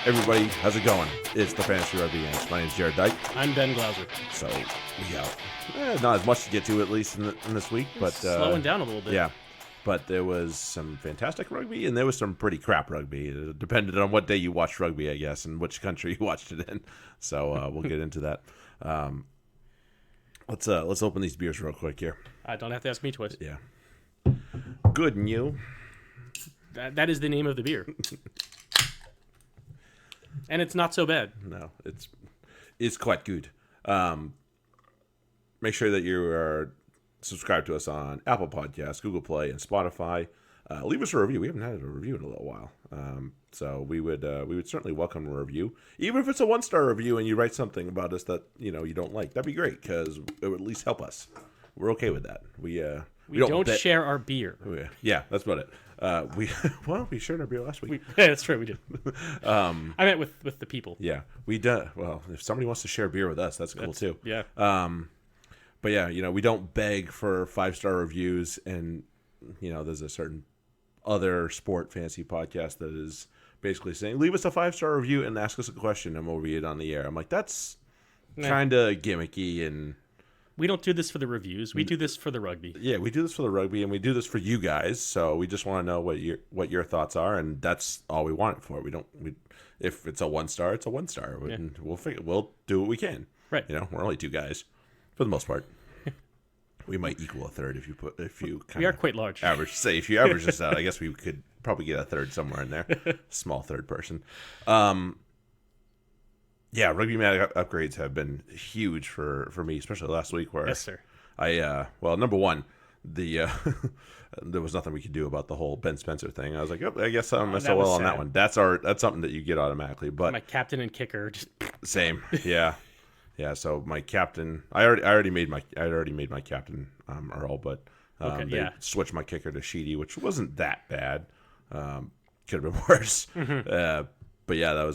Everybody, how's it going? It's the Fantasy Rugby Games. My name's Jared Dyke. I'm Ben Glauser. So we got not as much to get to at least in this week, but slowing down a little bit. Yeah, but there was some fantastic rugby and there was some pretty crap rugby. It depended on what day you watched rugby, I guess, and which country you watched it in. So we'll get into that. Let's open these beers real quick here. Don't have to ask me twice. Yeah. Good new. That is the name of the beer. And it's not so bad. No, it's quite good. Make sure that you are subscribed to us on Apple Podcasts, Google Play, and Spotify. Leave us a review. We haven't had a review in a little while, so we would certainly welcome a review, even if it's a 1-star review and you write something about us that you don't like. That'd be great because it would at least help us. We're okay with that. We don't share our beer. Yeah, that's about it. We shared our beer last week. Yeah, that's true. We did. I meant with the people. Yeah, we do. Well, if somebody wants to share beer with us, that's cool too. Yeah. But yeah, we don't beg for 5-star reviews, and there's a certain other sport fantasy podcast that is basically saying, leave us a 5-star review and ask us a question, and we'll read it on the air. I'm like, that's kind of gimmicky and. We don't do this for the reviews. We do this for the rugby. Yeah, we do this for the rugby, and we do this for you guys. So we just want to know what your thoughts are, and that's all we want it for. If it's a 1-star, it's a 1-star. Yeah. We'll do what we can. Right. We're only 2 guys for the most part. We might equal a third if you kind of. We are quite large. If you average this out, I guess we could probably get a third somewhere in there. Small third person. Yeah, Rugby Mag upgrades have been huge for me, especially last week where yes, sir. Number one, there was nothing we could do about the whole Ben Spencer thing. I was like, oh, I guess I'm SOL on that one. That's something that you get automatically. But my captain and kicker just same, yeah. So my captain, I already made my captain Earl, but they switched my kicker to Sheedy, which wasn't that bad. Could have been worse. Mm-hmm. But yeah,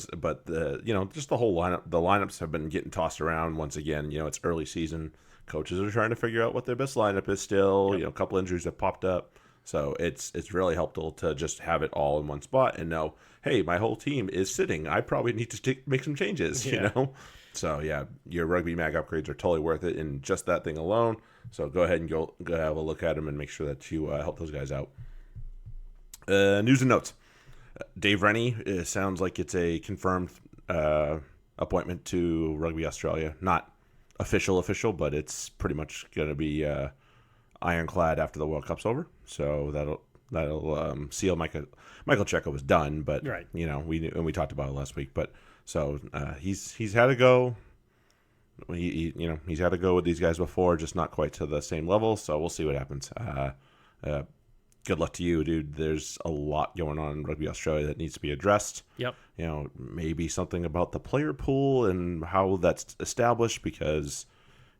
just the whole lineup. The lineups have been getting tossed around once again. It's early season. Coaches are trying to figure out what their best lineup is still. Yep. A couple injuries have popped up. So it's really helpful to just have it all in one spot and know, hey, my whole team is sitting. I probably need to make some changes, So yeah, your Rugby Mag upgrades are totally worth it in just that thing alone. So go ahead and go have a look at them and make sure that you help those guys out. News and notes. Dave Rennie, it sounds like it's a confirmed appointment to Rugby Australia. Not official, but it's pretty much going to be ironclad after the World Cup's over. So that'll seal. Michael Checo was done, but right. We talked about it last week. But so he's had to go. He's had to go with these guys before, just not quite to the same level. So we'll see what happens. Good luck to you, dude. There's a lot going on in Rugby Australia that needs to be addressed. Yep. Maybe something about the player pool and how that's established because,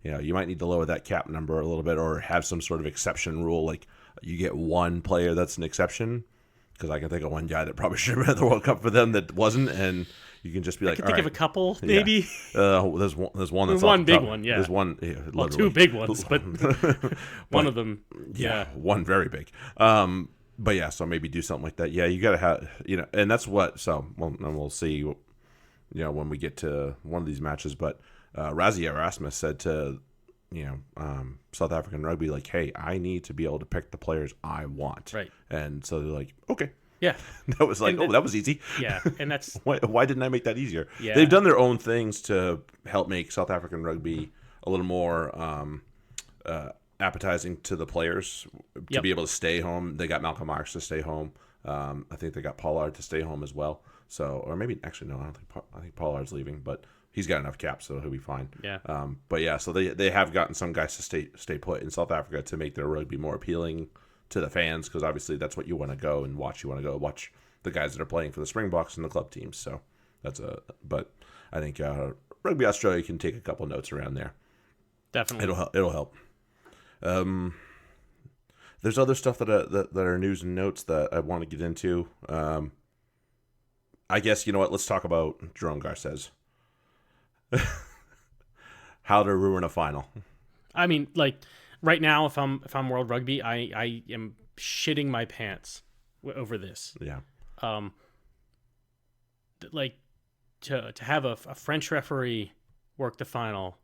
you might need to lower that cap number a little bit or have some sort of exception rule. Like you get one player that's an exception because I can think of one guy that probably should have been at the World Cup for them that wasn't. And you can just be like, I can think of a couple, maybe. Yeah. There's one that's one big one, yeah. There's one, well, 2 big ones, but one of them, yeah, one very big. But yeah, so maybe do something like that. Yeah, you gotta have, and that's what. So, and we'll see, when we get to one of these matches. But Razzie Erasmus said to, South African Rugby, like, hey, I need to be able to pick the players I want. Right. And so they're like, okay. Yeah, that was like, that was easy. Yeah, and that's why didn't I make that easier? Yeah. They've done their own things to help make South African rugby a little more appetizing to the players to be able to stay home. They got Malcolm Marks to stay home. I think they got Pollard to stay home as well. So, or maybe actually no, I think Pollard's leaving, but he's got enough caps, so he'll be fine. Yeah. But yeah, so they have gotten some guys to stay put in South Africa to make their rugby more appealing to the fans, because obviously that's what you want to go and watch. You want to go watch the guys that are playing for the Springboks and the club teams. So but I think Rugby Australia can take a couple notes around there. Definitely, it'll help. There's other stuff that are news and notes that I want to get into. I guess let's talk about Jerome Garces. How to ruin a final. I mean, like. Right now, if I'm World Rugby, I am shitting my pants over this. Yeah. Like to have a French referee work the final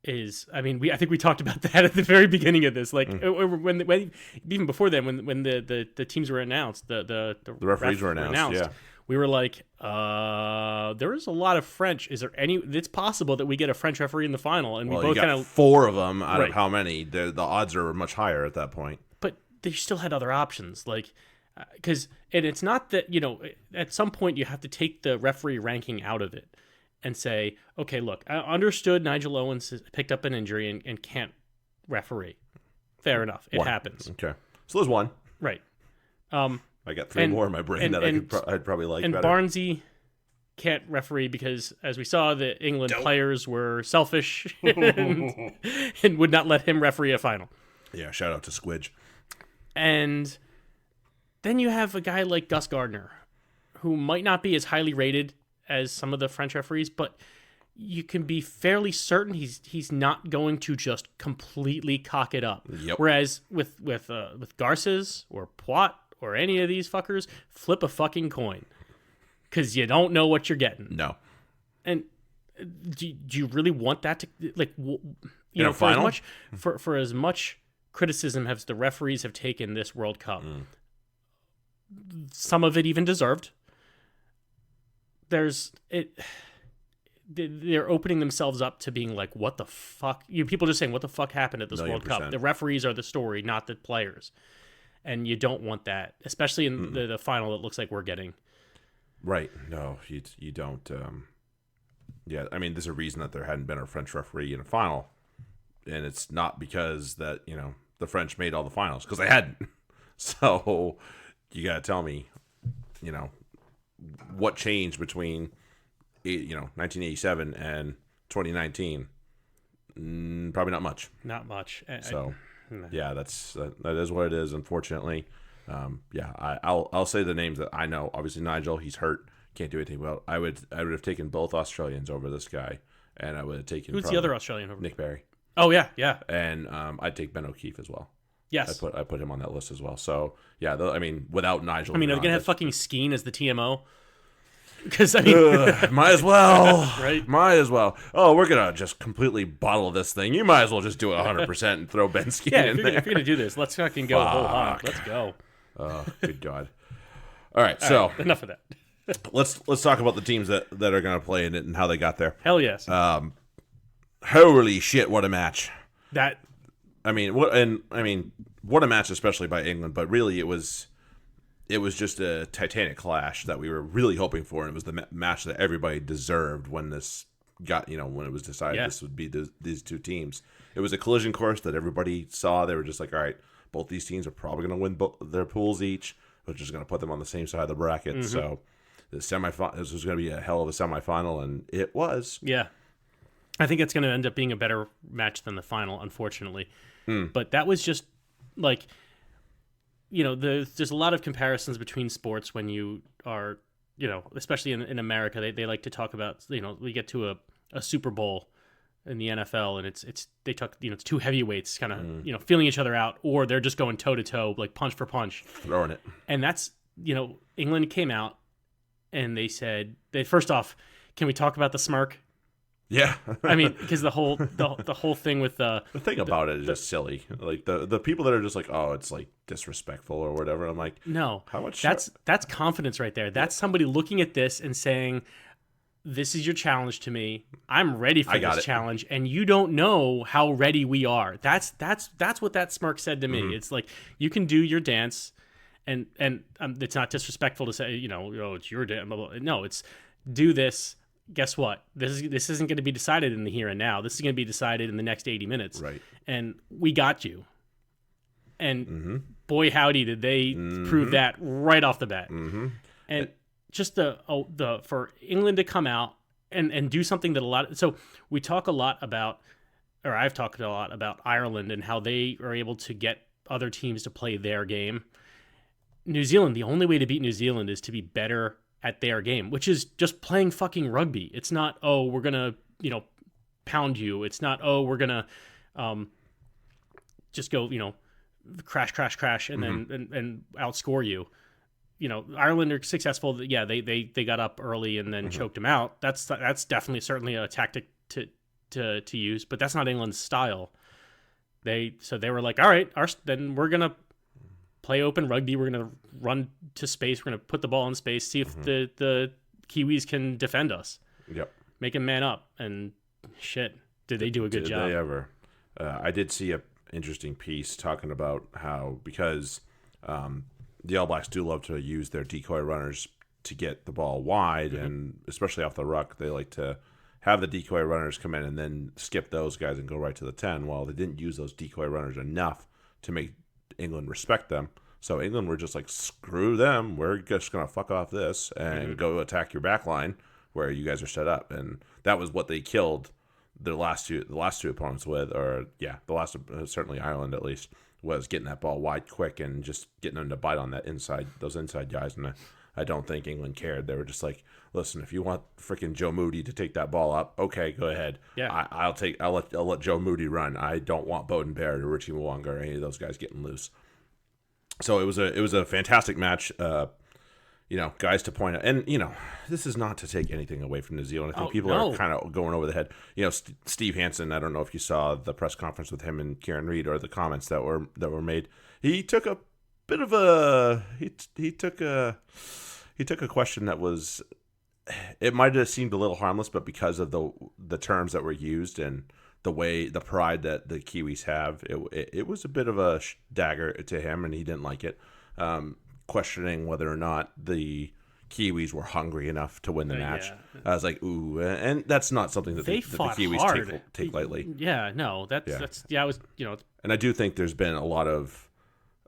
is, I mean, I think we talked about that at the very beginning of this, like when even before then, when the teams were announced, the referees were announced, yeah. We were like, there is a lot of French. Is there any? It's possible that we get a French referee in the final, and we both kind of 4 of them out of how many? The odds are much higher at that point. But they still had other options, like because and it's not that at some point you have to take the referee ranking out of it and say, okay, look, I understood Nigel Owens has picked up an injury and can't referee. Fair enough, it happens. Okay, so there's one, right? I got 3 more in my brain that I'd probably like and better. And Barnesy can't referee because, as we saw, the England players were selfish and would not let him referee a final. Yeah, shout out to Squidge. And then you have a guy like Gus Gardner, who might not be as highly rated as some of the French referees, but you can be fairly certain he's not going to just completely cock it up. Yep. Whereas with Garces or Poit or any of these fuckers, flip a fucking coin, because you don't know what you're getting. No. And do you really want that to, like, final? For as much criticism as the referees have taken this World Cup, some of it even deserved. They're opening themselves up to being like, what the fuck? People just saying, what the fuck happened at this World Cup? The referees are the story, not the players. And you don't want that, especially in the final that looks like we're getting. Right. No, you don't. Yeah, I mean, there's a reason that there hadn't been a French referee in a final. And it's not because that, the French made all the finals, because they hadn't. So you got to tell me, what changed between 1987 and 2019. Probably not much. Not much. Yeah, that is what it is, unfortunately. I'll say the names that I know. Obviously Nigel, he's hurt, can't do anything well. I would have taken both Australians over this guy, and I would have taken who's the other Australian over? Nick Berry. Oh yeah. And I'd take Ben O'Keefe as well. Yes, I put him on that list as well. So yeah, I mean, without Nigel, are they gonna have fucking Skeen as the TMO? Because might as well, right? Might as well. Oh, we're gonna just completely bottle this thing. You might as well just do it 100% and throw Ben Skeen in there. If you're gonna do this, let's fucking go whole hog. Let's go. Oh, good God! All right, so enough of that. let's talk about the teams that are gonna play in it and how they got there. Hell yes. Holy shit! What a match! What a match, especially by England. But really, it was just a titanic clash that we were really hoping for, and it was the match that everybody deserved when this got, when it was decided this would be these two teams. It was a collision course that everybody saw. They were just like, all right, both these teams are probably going to win their pools each, which is going to put them on the same side of the bracket. Mm-hmm. So the this was going to be a hell of a semifinal, and it was. Yeah. I think it's going to end up being a better match than the final, unfortunately. But that was just like, there's a lot of comparisons between sports when you are, especially in America, they like to talk about, we get to a Super Bowl in the NFL, and it's two heavyweights kind of, feeling each other out, or they're just going toe to toe, like punch for punch, throwing it. And that's, England came out and they said, first off, can we talk about the smirk? Yeah, I mean, because the whole thing with the thing about it is just silly. Like the people that are just like, oh, it's like disrespectful or whatever. I'm like, no, how much? That's confidence right there. That's somebody looking at this and saying, this is your challenge to me. I'm ready for this challenge, and you don't know how ready we are. That's what that smirk said to me. Mm-hmm. It's like, you can do your dance, and it's not disrespectful to say, oh, it's your dance. No, it's do this. Guess what? This isn't going to be decided in the here and now. This is going to be decided in the next 80 minutes. Right. And we got you. And boy, howdy, did they prove that right off the bat. Mm-hmm. And just the for England to come out and do something that so we talk a lot about, or I've talked a lot about Ireland and how they are able to get other teams to play their game. New Zealand, the only way to beat New Zealand is to be better at their game, which is just playing fucking rugby. It's not, oh, we're gonna, pound you. It's not, oh, we're gonna just go, crash, and then and outscore you. Ireland are successful. Yeah, they got up early and then choked them out. That's definitely certainly a tactic to use, but that's not England's style. They were like, all right, then we're gonna play open rugby. We're gonna run to space. We're gonna put the ball in space. See if the Kiwis can defend us. Yep. Make them man up. And shit, did they do a good job? Did they ever? I did see a interesting piece talking about how, because the All Blacks do love to use their decoy runners to get the ball wide, and especially off the ruck, they like to have the decoy runners come in and then skip those guys and go right to the 10. Well, they didn't use those decoy runners enough to make England respect them. So England were just like, screw them. We're just going to fuck off this and go attack your back line where you guys are set up. And that was what they killed the last two opponents with, certainly Ireland at least, was getting that ball wide quick and just getting them to bite on those inside guys. And I don't think England cared. They were just like, listen, if you want freaking Joe Moody to take that ball up, okay, go ahead. Yeah. I'll let Joe Moody run. I don't want Bowden Barrett or Richie Mwanga or any of those guys getting loose. So it was a fantastic match. Guys to point out, and this is not to take anything away from New Zealand. I think people are kind of going over the head. Steve Hansen. I don't know if you saw the press conference with him and Kieran Reid or the comments that were made. He took a bit of a he took a question that was, it might have seemed a little harmless, but because of the terms that were used and the pride that the Kiwis have, it was a bit of a dagger to him, and he didn't like it. Questioning whether or not the Kiwis were hungry enough to win the match. Yeah. I was like, ooh, and that's not something that the Kiwis take lightly. Yeah, no, that's I was, and I do think there's been a lot of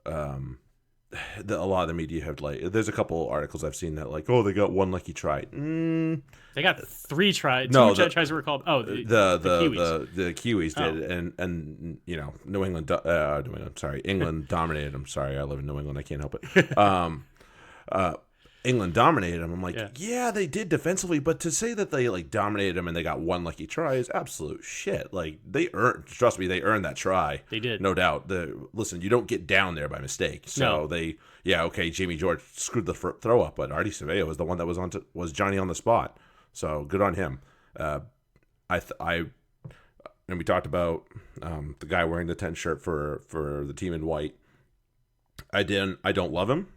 a lot of the media have there's a couple articles I've seen that they got one lucky try. They got 3 tries. No, Two tries were called. Oh, the Kiwis. The Kiwis did, and New England. England dominated them. Sorry, I live in New England. I can't help it. England dominated them. I'm like, yeah, they did defensively, but to say that they dominated them and they got one lucky try is absolute shit. Trust me, they earned that try. They did, no doubt. Listen, you don't get down there by mistake. So Jamie George screwed the throw up, but Artie Surveyor was the one that was Johnny on the spot. So good on him. And we talked about the guy wearing the 10 shirt for the team in white. I don't love him,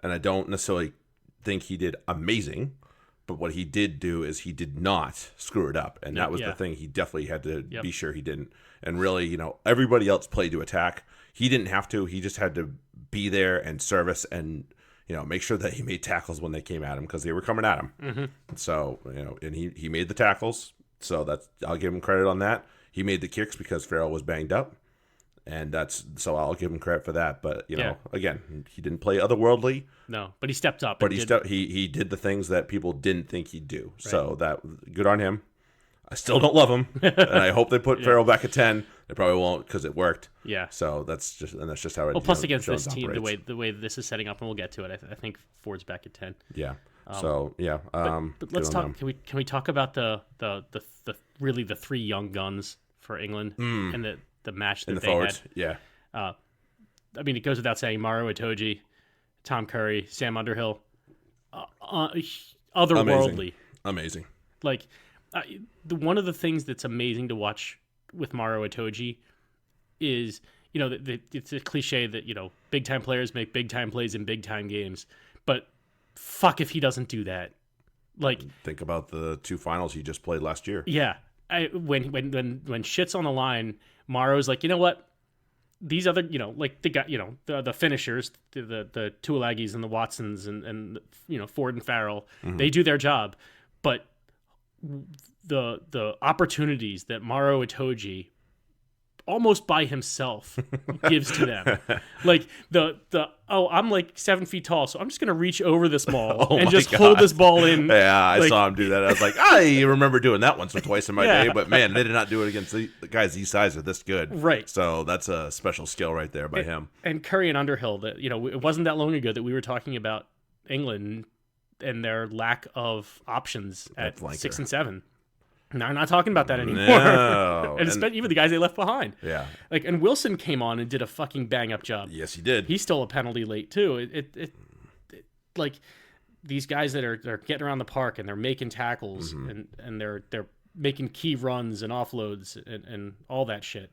and I don't necessarily think he did amazing, but what he did do is he did not screw it up, and that was the thing. He definitely had to be sure he didn't. And really, everybody else played to attack. He didn't have to. He just had to be there and service and make sure that he made tackles when they came at him, because they were coming at him. Mm-hmm. So and he made the tackles. So I'll give him credit on that. He made the kicks because Farrell was banged up. And so I'll give him credit for that. But, again, he didn't play otherworldly. No, but he stepped up. But he did the things that people didn't think he'd do. Right. So good on him. I still don't love him. And I hope they put Farrell back at 10. They probably won't, because it worked. Yeah. So that's just how it Well, plus against this team, operates. the way this is setting up, and we'll get to it, I think Ford's back at 10. Yeah. But let's talk. Can we talk about the really the 3 young guns for England and the match that they forwards. had. Yeah. I mean, it goes without saying, Maro Itoje, Tom Curry, Sam Underhill, otherworldly. Amazing. One of the things that's amazing to watch with Maro Itoje is, it's a cliche that, big time players make big time plays in big time games, but fuck if he doesn't do that. Think about the 2 finals he just played last year. Yeah. When shit's on the line, Maro's like, you know what? These other, the guy, the finishers, the Tuolagis and the Watsons and Ford and Farrell, they do their job, but the opportunities that Maro Itoje almost by himself gives to them, I'm 7 feet tall, so I'm just gonna reach over this ball and just hold this ball in. Yeah, I saw him do that. I was like, I remember doing that once or twice in my day, but man, they did not do it against the guys these size are this good. Right. So that's a special skill right there by him. And Curry and Underhill, that it wasn't that long ago that we were talking about England and their lack of options at 6 and 7. No, I'm not talking about that anymore. No. and even the guys they left behind. Yeah. And Wilson came on and did a fucking bang up job. Yes, he did. He stole a penalty late too. like these guys that are getting around the park and they're making tackles and they're making key runs and offloads and all that shit.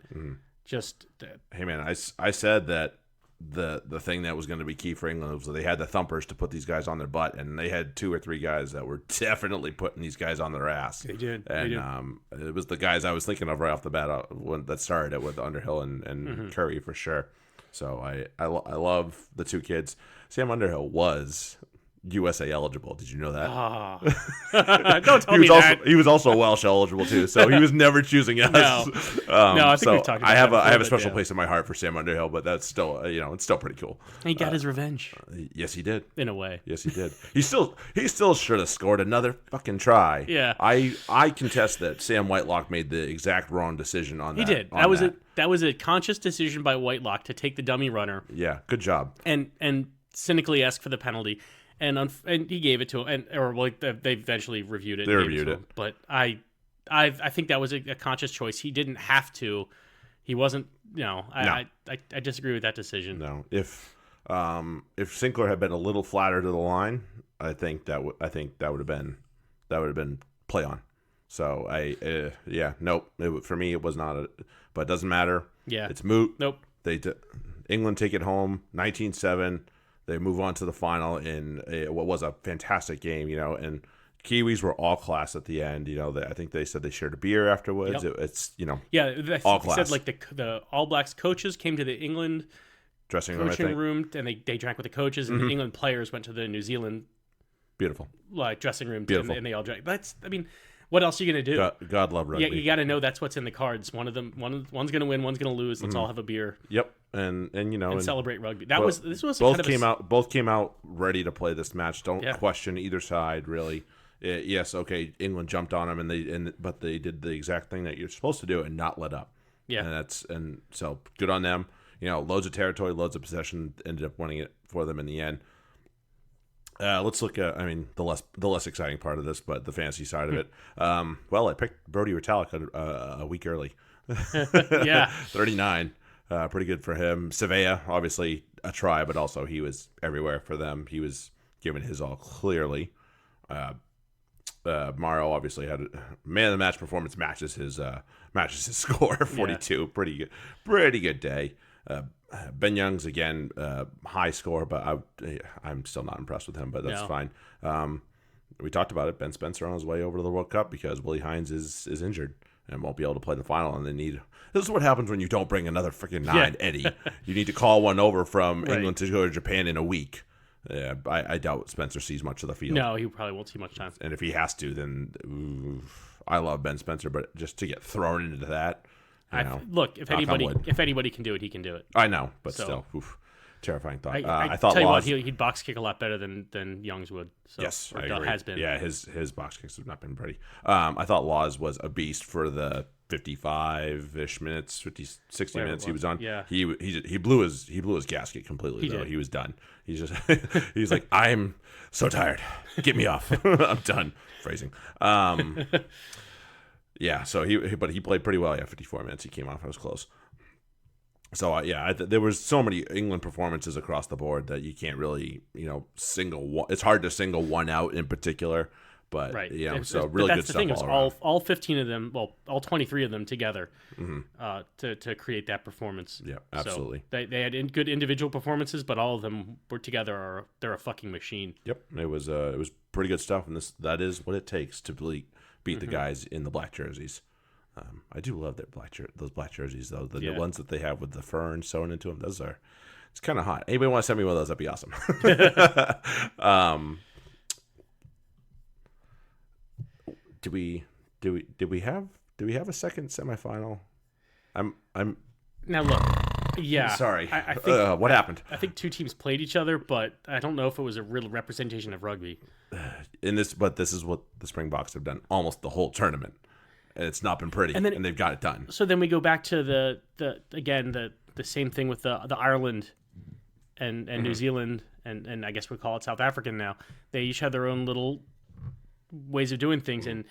Just hey man, I said that the thing that was going to be key for England was that they had the thumpers to put these guys on their butt, and they had 2 or 3 guys that were definitely putting these guys on their ass. They did. And it was the guys I was thinking of right off the bat when that started it with Underhill and Curry for sure. So I love the 2 kids. Sam Underhill was USA eligible. Did you know that? Don't tell me that. He was also Welsh eligible too, so he was never choosing us. No, I think we've talked about I have a special place in my heart for Sam Underhill, but that's still it's still pretty cool. He got his revenge. Yes, he did. In a way. Yes, he did. He still should have scored another fucking try. Yeah. I contest that Sam Whitelock made the exact wrong decision on that. He did. That was a conscious decision by Whitelock to take the dummy runner. Yeah, good job. And cynically ask for the penalty. And he gave it to him, they eventually reviewed it. They reviewed it, but I think that was a conscious choice. He didn't have to. He wasn't. I disagree with that decision. No, if Sinclair had been a little flatter to the line, I think that would have been play on. So nope. For me, it was not but it doesn't matter. Yeah, it's moot. Nope. England take it home, 19-7. They move on to the final in what was a fantastic game, and Kiwis were all class at the end. I think they said they shared a beer afterwards. Yep. It's all class. Said like the All Blacks coaches came to the England dressing room, and they drank with the coaches, and the England players went to the New Zealand beautiful dressing room, beautiful. And they all drank. What else are you gonna do? God love rugby. Yeah, you got to know that's what's in the cards. One's gonna win, one's gonna lose. Let's all have a beer. Yep, and celebrate rugby. This was both came out ready to play this match. Don't question either side really. Yes, okay. England jumped on them, but they did the exact thing that you're supposed to do and not let up. Yeah, and so good on them. Loads of territory, loads of possession. Ended up winning it for them in the end. Let's look at, the less exciting part of this, but the fantasy side of it. I picked Brodie Retallick a week early. Yeah. 39. Pretty good for him. Savea, obviously a try, but also he was everywhere for them. He was giving his all clearly. Morrow obviously had a man of the match performance, matches his score, 42. Yeah. Pretty good day. Ben Young's again high score, but I'm still not impressed with him, but that's fine. We talked about it. Ben Spencer on his way over to the World Cup because Willie Hines is injured and won't be able to play the final, and this is what happens when you don't bring another freaking 9, Eddie. You need to call one over from England to go to Japan in a week. Yeah, I doubt Spencer sees much of the field. No, he probably won't see much time. And if he has to, then I love Ben Spencer, but just to get thrown into that. Look, if anybody can do it, he can do it. I know, but still, terrifying thought. I thought Laws, he'd box kick a lot better than Youngs would. So, yes, I agree. Has been. Yeah, his box kicks have not been pretty. I thought Laws was a beast for the 55-ish minutes, 60 minutes he was on. Yeah, he blew his gasket completely. He was done. He's just he's like, I'm so tired. Get me off. I'm done. Phrasing. Yeah, so he played pretty well. Yeah, 54 minutes he came off. I was close. So there was so many England performances across the board that you can't really single one. It's hard to single one out in particular, but really good stuff. That's the thing. It was all 15 of them. Well, all 23 of them together to create that performance. Yeah, absolutely. So they had good individual performances, but all of them were together. They're a fucking machine. Yep, it was pretty good stuff, and that is what it takes to beat the guys in the black jerseys. I do love those black jerseys, though. The ones that they have with the fern sewn into them. It's kind of hot. Anybody want to send me one of those? That'd be awesome. Do we have a second semifinal? I'm now look. Yeah. Sorry. I think what happened? I think 2 teams played each other, but I don't know if it was a real representation of rugby. But this is what the Springboks have done almost the whole tournament, and it's not been pretty, and they've got it done. So then we go back to the same thing with the Ireland and New Zealand and I guess we call it South African now. They each have their own little ways of doing things, and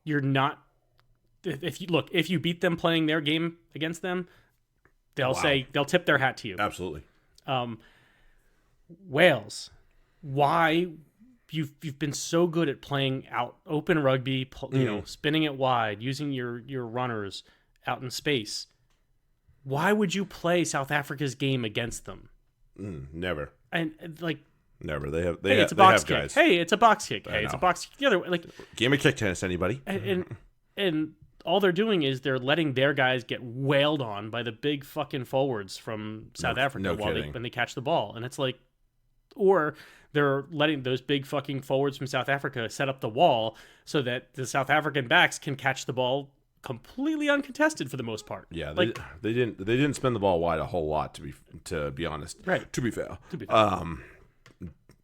you're not if you beat them playing their game against them, they'll tip their hat to you. Absolutely. Wales, why you've been so good at playing out open rugby, spinning it wide, using your runners out in space. Why would you play South Africa's game against them? Never. And never. They have it's a box kick. Guys. Hey, it's a box kick. Hey, it's a box kick. The other way, game of kick tennis, anybody? And all they're doing is they're letting their guys get wailed on by the big fucking forwards from South Africa when they catch the ball. And it's like, or they're letting those big fucking forwards from South Africa set up the wall so that the South African backs can catch the ball completely uncontested for the most part. Yeah, they didn't spin the ball wide a whole lot to be honest. Right. To be fair.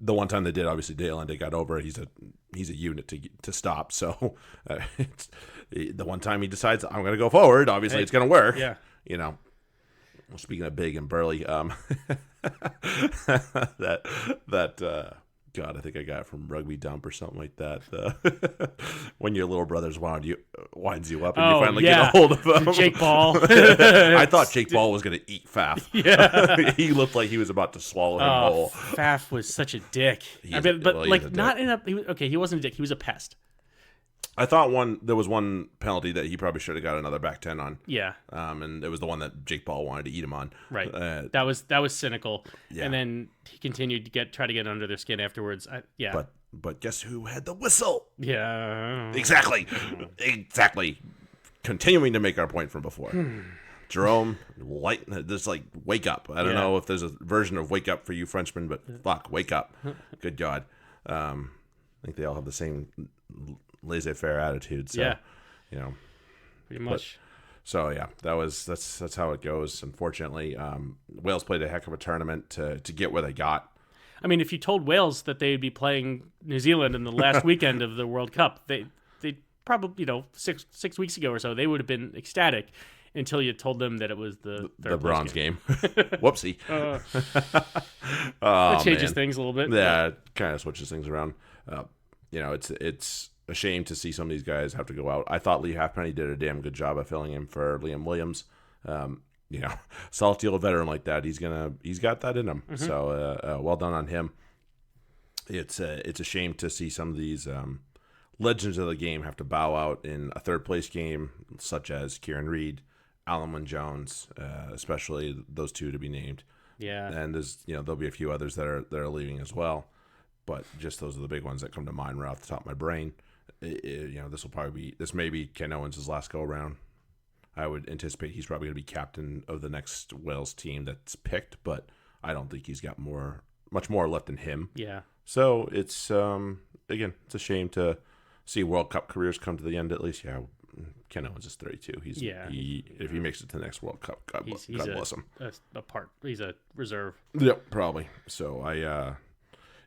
The one time they did, obviously Dale Ende got over it. He's a unit to stop. So it's the one time he decides I'm going to go forward, obviously it's going to work. Yeah. You know. Well, speaking of big and burly, God, I think I got it from Rugby Dump or something like that. When your little brother's winds you up and you finally get a hold of him. Jake Paul. I thought Jake Paul was going to eat Faf. Yeah. He looked like he was about to swallow him whole. Faf was such a dick. He wasn't a dick. He was a pest. I thought there was one penalty that he probably should have got another back 10 on. Yeah. And it was the one that Jake Paul wanted to eat him on. Right. That was cynical. Yeah. And then he continued to try to get under their skin afterwards. But guess who had the whistle? Yeah. Exactly. Continuing to make our point from before. Jerome, just like wake up. I don't know if there's a version of wake up for you Frenchmen, but fuck, wake up. Good God. I think they all have the same laissez-faire attitude. So, pretty much. That's how it goes. Unfortunately, Wales played a heck of a tournament to get where they got. I mean, if you told Wales that they'd be playing New Zealand in the last weekend of the World Cup, they probably 6 weeks ago or so they would have been ecstatic until you told them that it was the bronze game. Whoopsie. It changes things a little bit. Yeah, it kind of switches things around. It's a shame to see some of these guys have to go out. I thought Lee Halfpenny did a damn good job of filling in for Liam Williams. Salty old veteran like that, he's got that in him. Mm-hmm. So well done on him. It's a shame to see some of these legends of the game have to bow out in a third place game, such as Kieran Reid, Alan Wynne-Jones, especially those two to be named. Yeah, and there's there'll be a few others that are leaving as well. But just those are the big ones that come to mind right off the top of my brain. This may be Ken Owens' last go around. I would anticipate he's probably going to be captain of the next Wales team that's picked, but I don't think he's got much more left in him. Yeah. So it's again, it's a shame to see World Cup careers come to the end. At least, Ken Owens is 32. If he makes it to the next World Cup, God bless him. He's a reserve. Yep, probably. So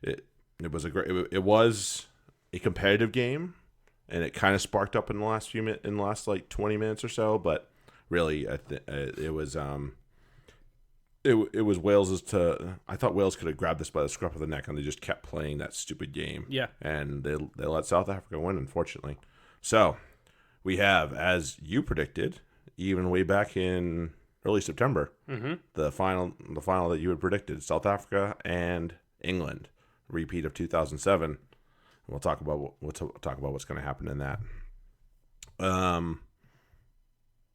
it was a competitive game, and it kind of sparked up in the last 20 minutes or so. But really, it was Wales's I thought Wales could have grabbed this by the scruff of the neck, and they just kept playing that stupid game. Yeah, and they let South Africa win, unfortunately. So we have, as you predicted, even way back in early September, the final that you had predicted: South Africa and England. Repeat of 2007. We'll talk about what's going to happen in that.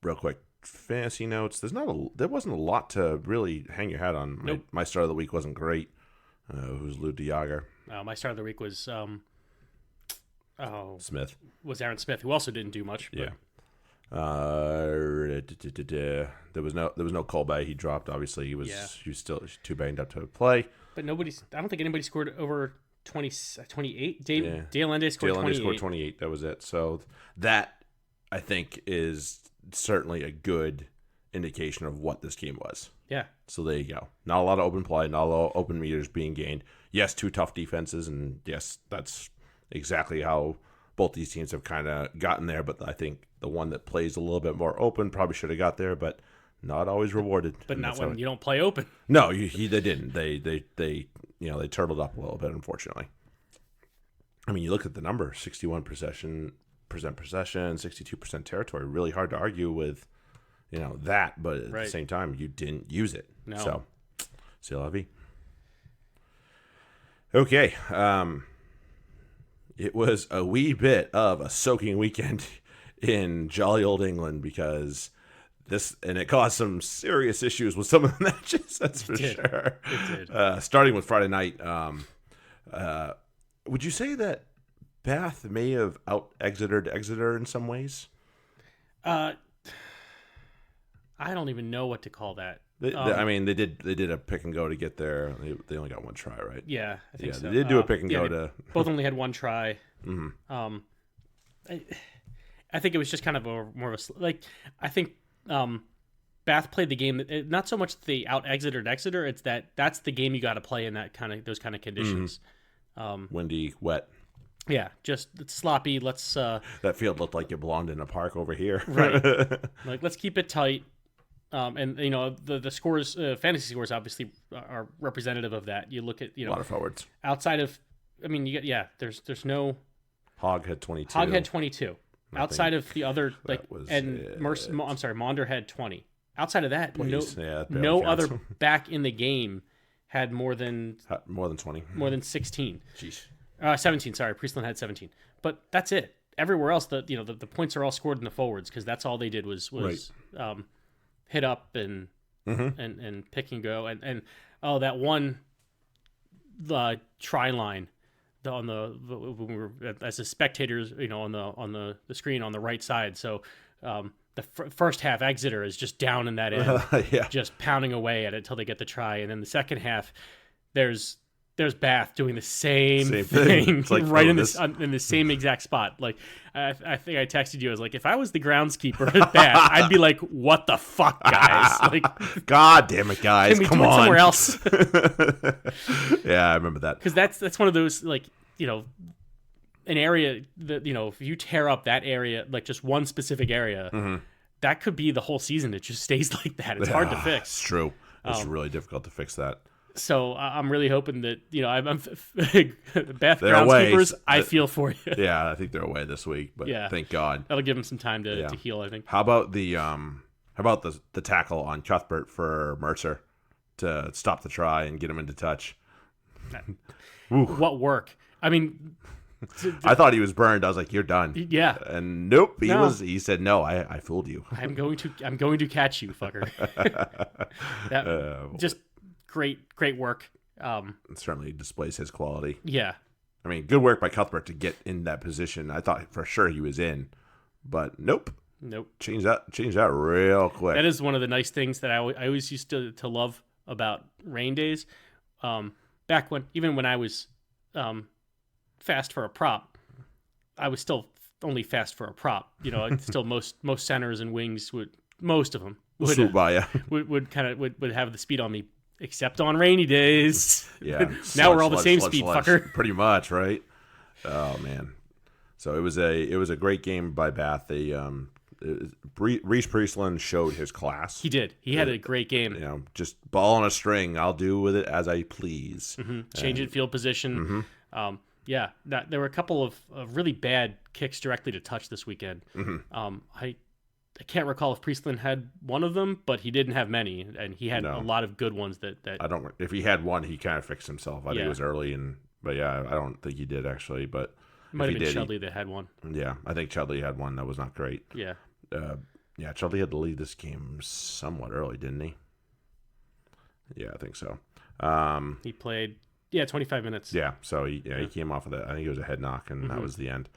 Real quick, fantasy notes. There wasn't a lot to really hang your hat on. Nope. My start of the week wasn't great. Who's Lou DeJager? My start of the week was Smith. Was Aaron Smith, who also didn't do much. But... Yeah. There was no Colby. He dropped. Obviously, he was still too banged up to play. But I don't think anybody scored over 28. Dale Ende scored 28. Scored 28. That was it. So that, I think, is certainly a good indication of what this game was. Yeah. So there you go. Not a lot of open play, not a lot of open meters being gained. Yes, two tough defenses, and yes, that's exactly how both these teams have kind of gotten there. But I think the one that plays a little bit more open probably should have got there, but not always rewarded. But not when you don't play open. No, they didn't. They turtled up a little bit, unfortunately. I mean, you look at the number: 61% possession, 62% territory. Really hard to argue with, that. But at the same time, you didn't use it. No. So, c'est la vie. Okay. It was a wee bit of a soaking weekend in jolly old England because it caused some serious issues with some of the matches. That's for sure. It did. Starting with Friday night. Would you say that Bath may have out Exetered Exeter in some ways? I don't even know what to call that. I mean, they did a pick and go to get there. They only got one try, right? Yeah, I think so. They did do a pick and go to. Both only had one try. Mm-hmm. I think it was just kind of more of a I think Bath played the game. Not so much the out Exeter. It's that's the game you got to play in those kind of conditions. Windy, wet. Yeah, just it's sloppy. Let's. That field looked like it belonged in a park over here. Right. Let's keep it tight. And the scores, fantasy scores, obviously are representative of that. You look at a lot of forwards outside of. I mean, you get there's no. Hogg had 22. Hogg had 22. Outside of the other Maunder had 20. Outside of that, no other back in the game had more than 20. More than 16. Jeez. 17. Sorry, Priestland had 17. But that's it. Everywhere else, the points are all scored in the forwards because that's all they did was right. Hit up and pick and go and that one try line when we were as the spectators on the screen on the right side. So the first half Exeter is just down in that end, just pounding away at it till they get the try, and then the second half there's Bath doing the same thing like, right in the same exact spot. Like I think I texted you. I was like, if I was the groundskeeper at Bath, I'd be like, "What the fuck, guys? Like, God damn it, guys! Can we Come do it on somewhere else?" Yeah, I remember that because that's one of those an area that if you tear up that area, like just one specific area, that could be the whole season. It just stays like that. It's hard to fix. It's true. It's really difficult to fix that. So I'm really hoping that I'm Bath groundskeepers. I feel for you. Yeah, I think they're away this week, but thank God that'll give them some time to heal. I think. How about the tackle on Cuthbert for Mercer to stop the try and get him into touch? What work? I mean, I thought he was burned. I was like, "You're done." Yeah, and nope, he said, "No, I fooled you. I'm going to catch you, fucker." Just. Great work. It certainly displays his quality. Yeah. I mean, good work by Cuthbert to get in that position. I thought for sure he was in, but nope. Change that real quick. That is one of the nice things that I always used to love about rain days. Back when I was fast for a prop, I was still only fast for a prop. Still most centers and wings most of them would swoop by you. would have the speed on me. Except on rainy days. Yeah. Now we're all the same speed, fucker. Pretty much, right? Oh man. So it was a great game by Bath. They Reece Priestland showed his class. He did. He had a great game. Just ball on a string. I'll do with it as I please. Change it field position. There were a couple of really bad kicks directly to touch this weekend. I can't recall if Priestland had one of them, but he didn't have many, and he had a lot of good ones that I don't. If he had one, he kind of fixed himself. I think it was early, but I don't think he did actually. But might have been Chudley that had one. Yeah, I think Chudley had one that was not great. Yeah. Chudley had to leave this game somewhat early, didn't he? Yeah, I think so. He played 25 minutes. Yeah, so he came off of that. I think it was a head knock, and that was the end.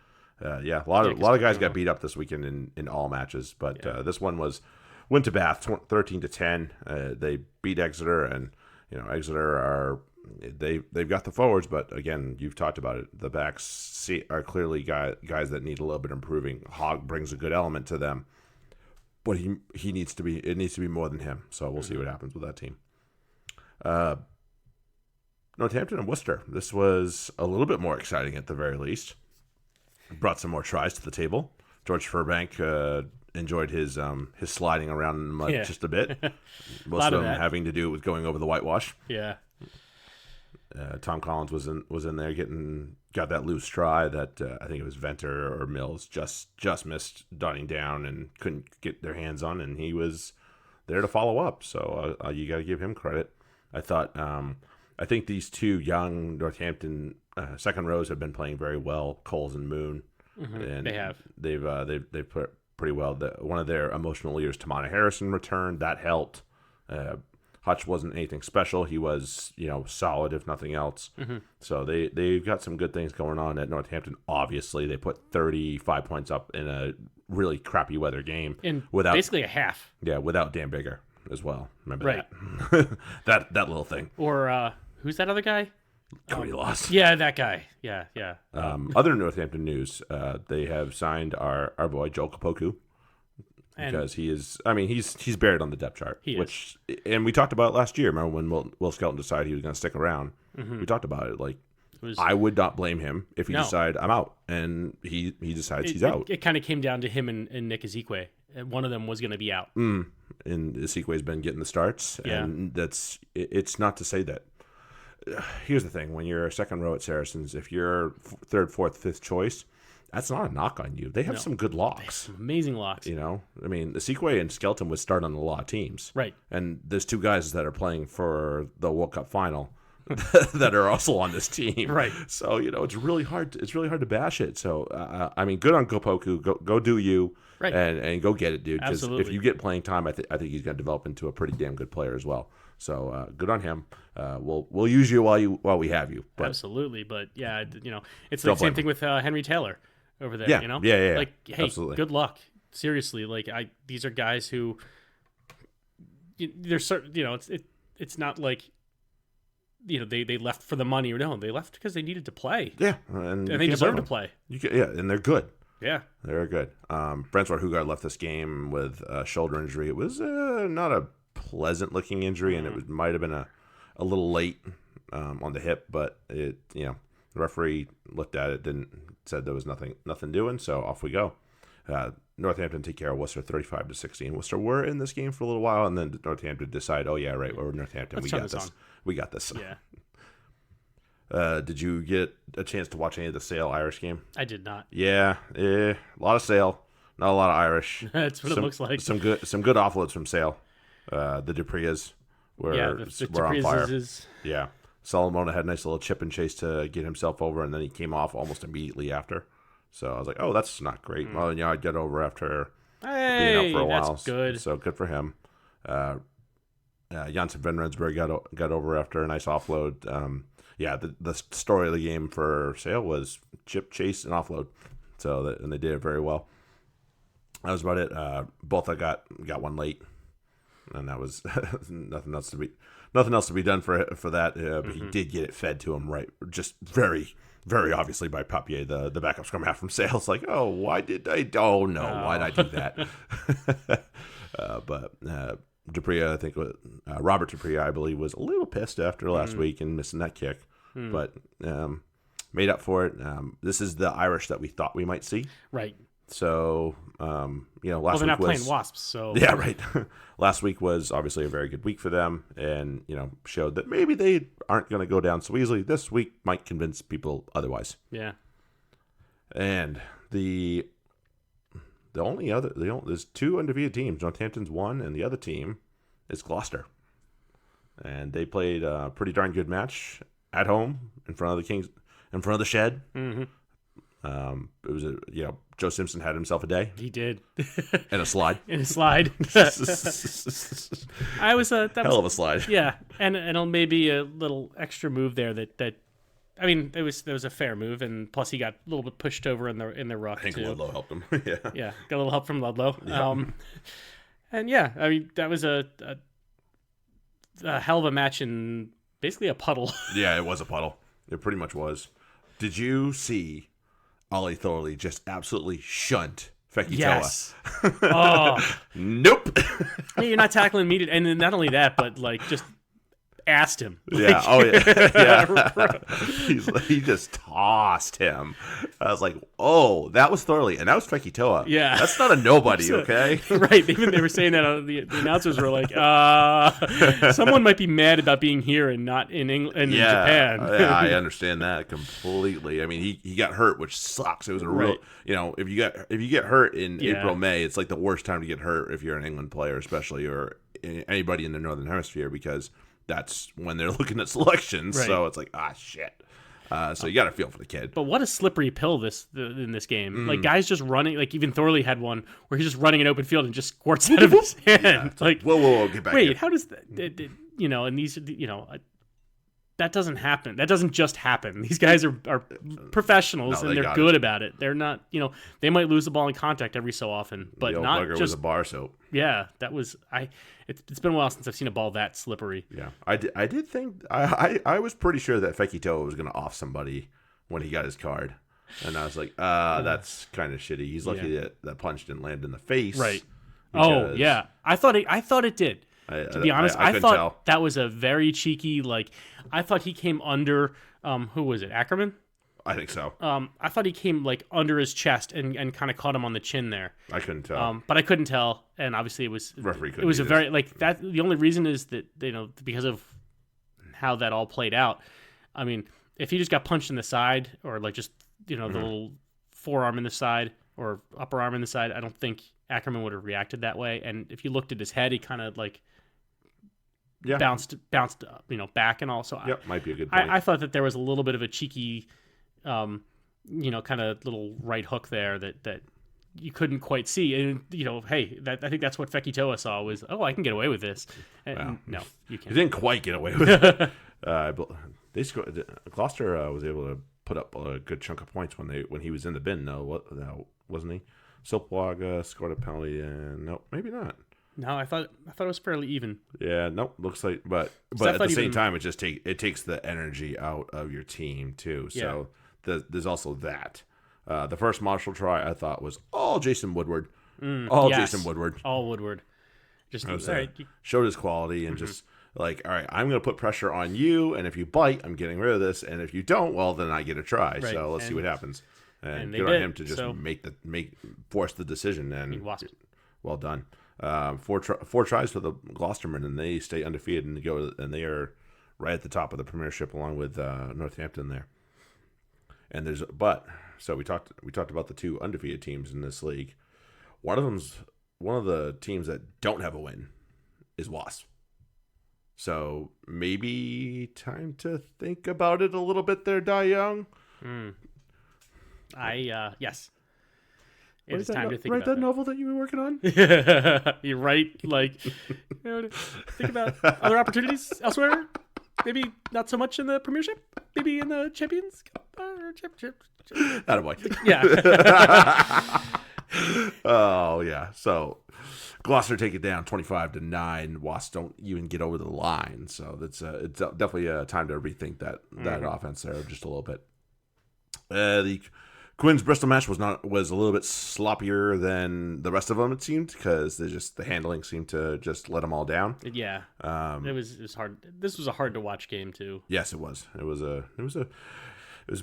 A lot of guys got beat up this weekend in all matches, but this one went to Bath 13-10. They beat Exeter, and Exeter they've got the forwards, but again, you've talked about it. The backs are clearly guys that need a little bit improving. Hogg brings a good element to them, but it needs to be more than him. So we'll see what happens with that team. Northampton and Worcester. This was a little bit more exciting at the very least. Brought some more tries to the table. George Furbank enjoyed his sliding around in the mud just a bit. Most of them having to do with going over the whitewash. Yeah. Tom Collins was in there got that loose try that I think it was Venter or Mills just missed dotting down and couldn't get their hands on, and he was there to follow up. So you got to give him credit. I thought I think these two young Northampton second rows have been playing very well, Coles and Moon. And they have. They've put pretty well. One of their emotional leaders, Tamana Harrison, returned. That helped. Hutch wasn't anything special. He was, solid if nothing else. So they've got some good things going on at Northampton. Obviously, they put 35 points up in a really crappy weather game without basically a half. Yeah, without Dan Bigger as well. Remember right. that little thing. Or who's that other guy? Cody Loss. Yeah, that guy. Yeah. Other Northampton news, they have signed our boy Joel Kapoku. Because he's buried on the depth chart. And we talked about it last year. Remember when Will Skelton decided he was going to stick around? We talked about it. I would not blame him if he decided I'm out, and he decides he's out. It kind of came down to him and Nick Ezekwe. One of them was going to be out. And Ezekwe's been getting the starts, and it's not to say that. Here's the thing: when you're a second row at Saracens, if you're third, fourth, fifth choice, that's not a knock on you. They have some good locks. Some amazing locks. Ezekwe and Skelton would start on a lot of teams. Right. And there's two guys that are playing for the World Cup final that are also on this team. Right. So, it's really hard to bash it. So, good on Kapoku. Go do you. Right. And go get it, dude. Because Absolutely. if you get playing time, I think he's going to develop into a pretty damn good player as well. So good on him. We'll use you while we have you. But absolutely. But yeah, it's the same thing with Henry Taylor over there. Yeah. Yeah. Like, hey, absolutely. Good luck. Seriously, these are guys who they're certain. It's not like they left for the money or no, they left because they needed to play. Yeah, and they deserve to play. And they're good. Yeah, they're good. Brentford Hugard left this game with a shoulder injury. It was not a pleasant looking injury, and it might have been a little late on the hip, but the referee looked at it, said there was nothing doing, so off we go. Northampton take care of Worcester 35-16. Worcester were in this game for a little while, and then Northampton decide, oh yeah, right, we're Northampton. We got this. Yeah. Did you get a chance to watch any of the Sale Irish game? I did not. Yeah, a lot of Sale, not a lot of Irish. That's what it looks like. Some good offloads from Sale. The Dupreas were on fire. Yeah. Solomona had a nice little chip and chase to get himself over, and then he came off almost immediately after. So I was like, oh, that's not great. Well, I'd get over after being out for a while. That's good. So good for him. Janssen Van Rensburg got over after a nice offload. The story of the game for Sale was chip, chase, and offload. So and they did it very well. That was about it. Both I got one late, and that was nothing else to be done for that. But he did get it fed to him right, just very, very obviously by Papier, the backup scrum half from Sale. It's like, oh, why did I? Oh no, why did I do that? But Dupree, I think Robert Dupree, I believe, was a little pissed after last week and missing that kick, but made up for it. This is the Irish that we thought we might see. Right. So, last week they're not playing Wasps, so yeah, right. Last week was obviously a very good week for them, and showed that maybe they aren't going to go down so easily. This week might convince people otherwise. Yeah. And there's two undefeated teams. Northampton's one, and the other team is Gloucester, and they played a pretty darn good match at home in front of the Kings, in front of the shed. Mm-hmm. It was Joe Simpson had himself a day. He did. And a slide. I was that hell of a slide. Yeah, and maybe a little extra move there that. I mean, there was a fair move, and plus he got a little bit pushed over in the ruck. I think too. Ludlow helped him. Yeah, got a little help from Ludlow. Yeah. And yeah, I mean that was a hell of a match in basically a puddle. Yeah, it was a puddle. It pretty much was. Did you see Ollie Thorley just absolutely shunt Fekitoa? Yes. Oh. Nope. You're not tackling me, and then not only that, but just asked him. Yeah. Oh yeah. Yeah. He just tossed him. I was like, oh, that was Thorley, and that was Fekitoa. Yeah. That's not a nobody, okay? Right. Even they were saying that the announcers were like, someone might be mad about being here and not in England and in Japan. Yeah, I understand that completely. I mean, he got hurt, which sucks. It was a real, if you get hurt in April, May, it's like the worst time to get hurt if you're an England player, especially, or anybody in the Northern Hemisphere, because that's when they're looking at selections. Right. So it's like, shit. So you got to feel for the kid. But what a slippery pill in this game. Like, guys just running. Like, even Thorley had one where he's just running in open field and just squirts out of his hand. Yeah, like, whoa, get back here. How does that, and these, that doesn't happen. That doesn't just happen. These guys are professionals, and they're good about it. They're not, they might lose the ball in contact every so often, but the old not bugger just was a bar soap. Yeah, that was It's been a while since I've seen a ball that slippery. Yeah, I did think I was pretty sure that Fekitoa was going to off somebody when he got his card, and I was like, that's kind of shitty. He's lucky that punch didn't land in the face. Right. Oh yeah, I thought it did. To be honest, I thought tell. That was a very cheeky. Like, I thought he came under. Who was it? Ackerman. I think so. I thought he came like under his chest and kind of caught him on the chin there. I couldn't tell. But I couldn't tell, and obviously it was referee. It was a very like that. The only reason is that because of how that all played out. I mean, if he just got punched in the side or like just the little forearm in the side or upper arm in the side, I don't think Ackerman would have reacted that way. And if you looked at his head, he kind of like. Yeah. Bounced back and all. So might be a good point. I thought that there was a little bit of a cheeky, kind of little right hook there that you couldn't quite see. And, hey, I think that's what Fekitoa saw was, I can get away with this. And, no, you can't. He didn't quite get away with it. They scored. Gloucester was able to put up a good chunk of points when he was in the bin, wasn't he? Silpwaga scored a penalty, and no, maybe not. No, I thought it was fairly even. Yeah, nope. Looks like, but at the same time, it takes the energy out of your team too. So there's also that. The first Marshall try I thought was all Jason Woodward, Jason Woodward, all Woodward. Just showed his quality and just like, all right, I'm going to put pressure on you, and if you bite, I'm getting rid of this, and if you don't, well, then I get a try. Right. So let's see what happens. And good on him to just force the decision. And well done. 4 tries for the Gloucestermen, and they stay undefeated and they are right at the top of the Premiership along with Northampton there. And so we talked about the 2 undefeated teams in this league. One of the teams that don't have a win is Wasps. So maybe time to think about it a little bit there, Dai Young. Yes. It's time to think about that that novel that you were working on. You're right. Like, think about other opportunities elsewhere. Maybe not so much in the Premiership. Maybe in the Champions Cup. Attaboy. Yeah. Oh yeah. So Gloucester take it down 25-9. Wasps don't even get over the line. So it's definitely a time to rethink that offense there just a little bit. The Quins Bristol match was a little bit sloppier than the rest of them, it seemed, because the handling seemed to just let them all down. Yeah, it was hard. This was a hard to watch game too. Yes, it was. It was a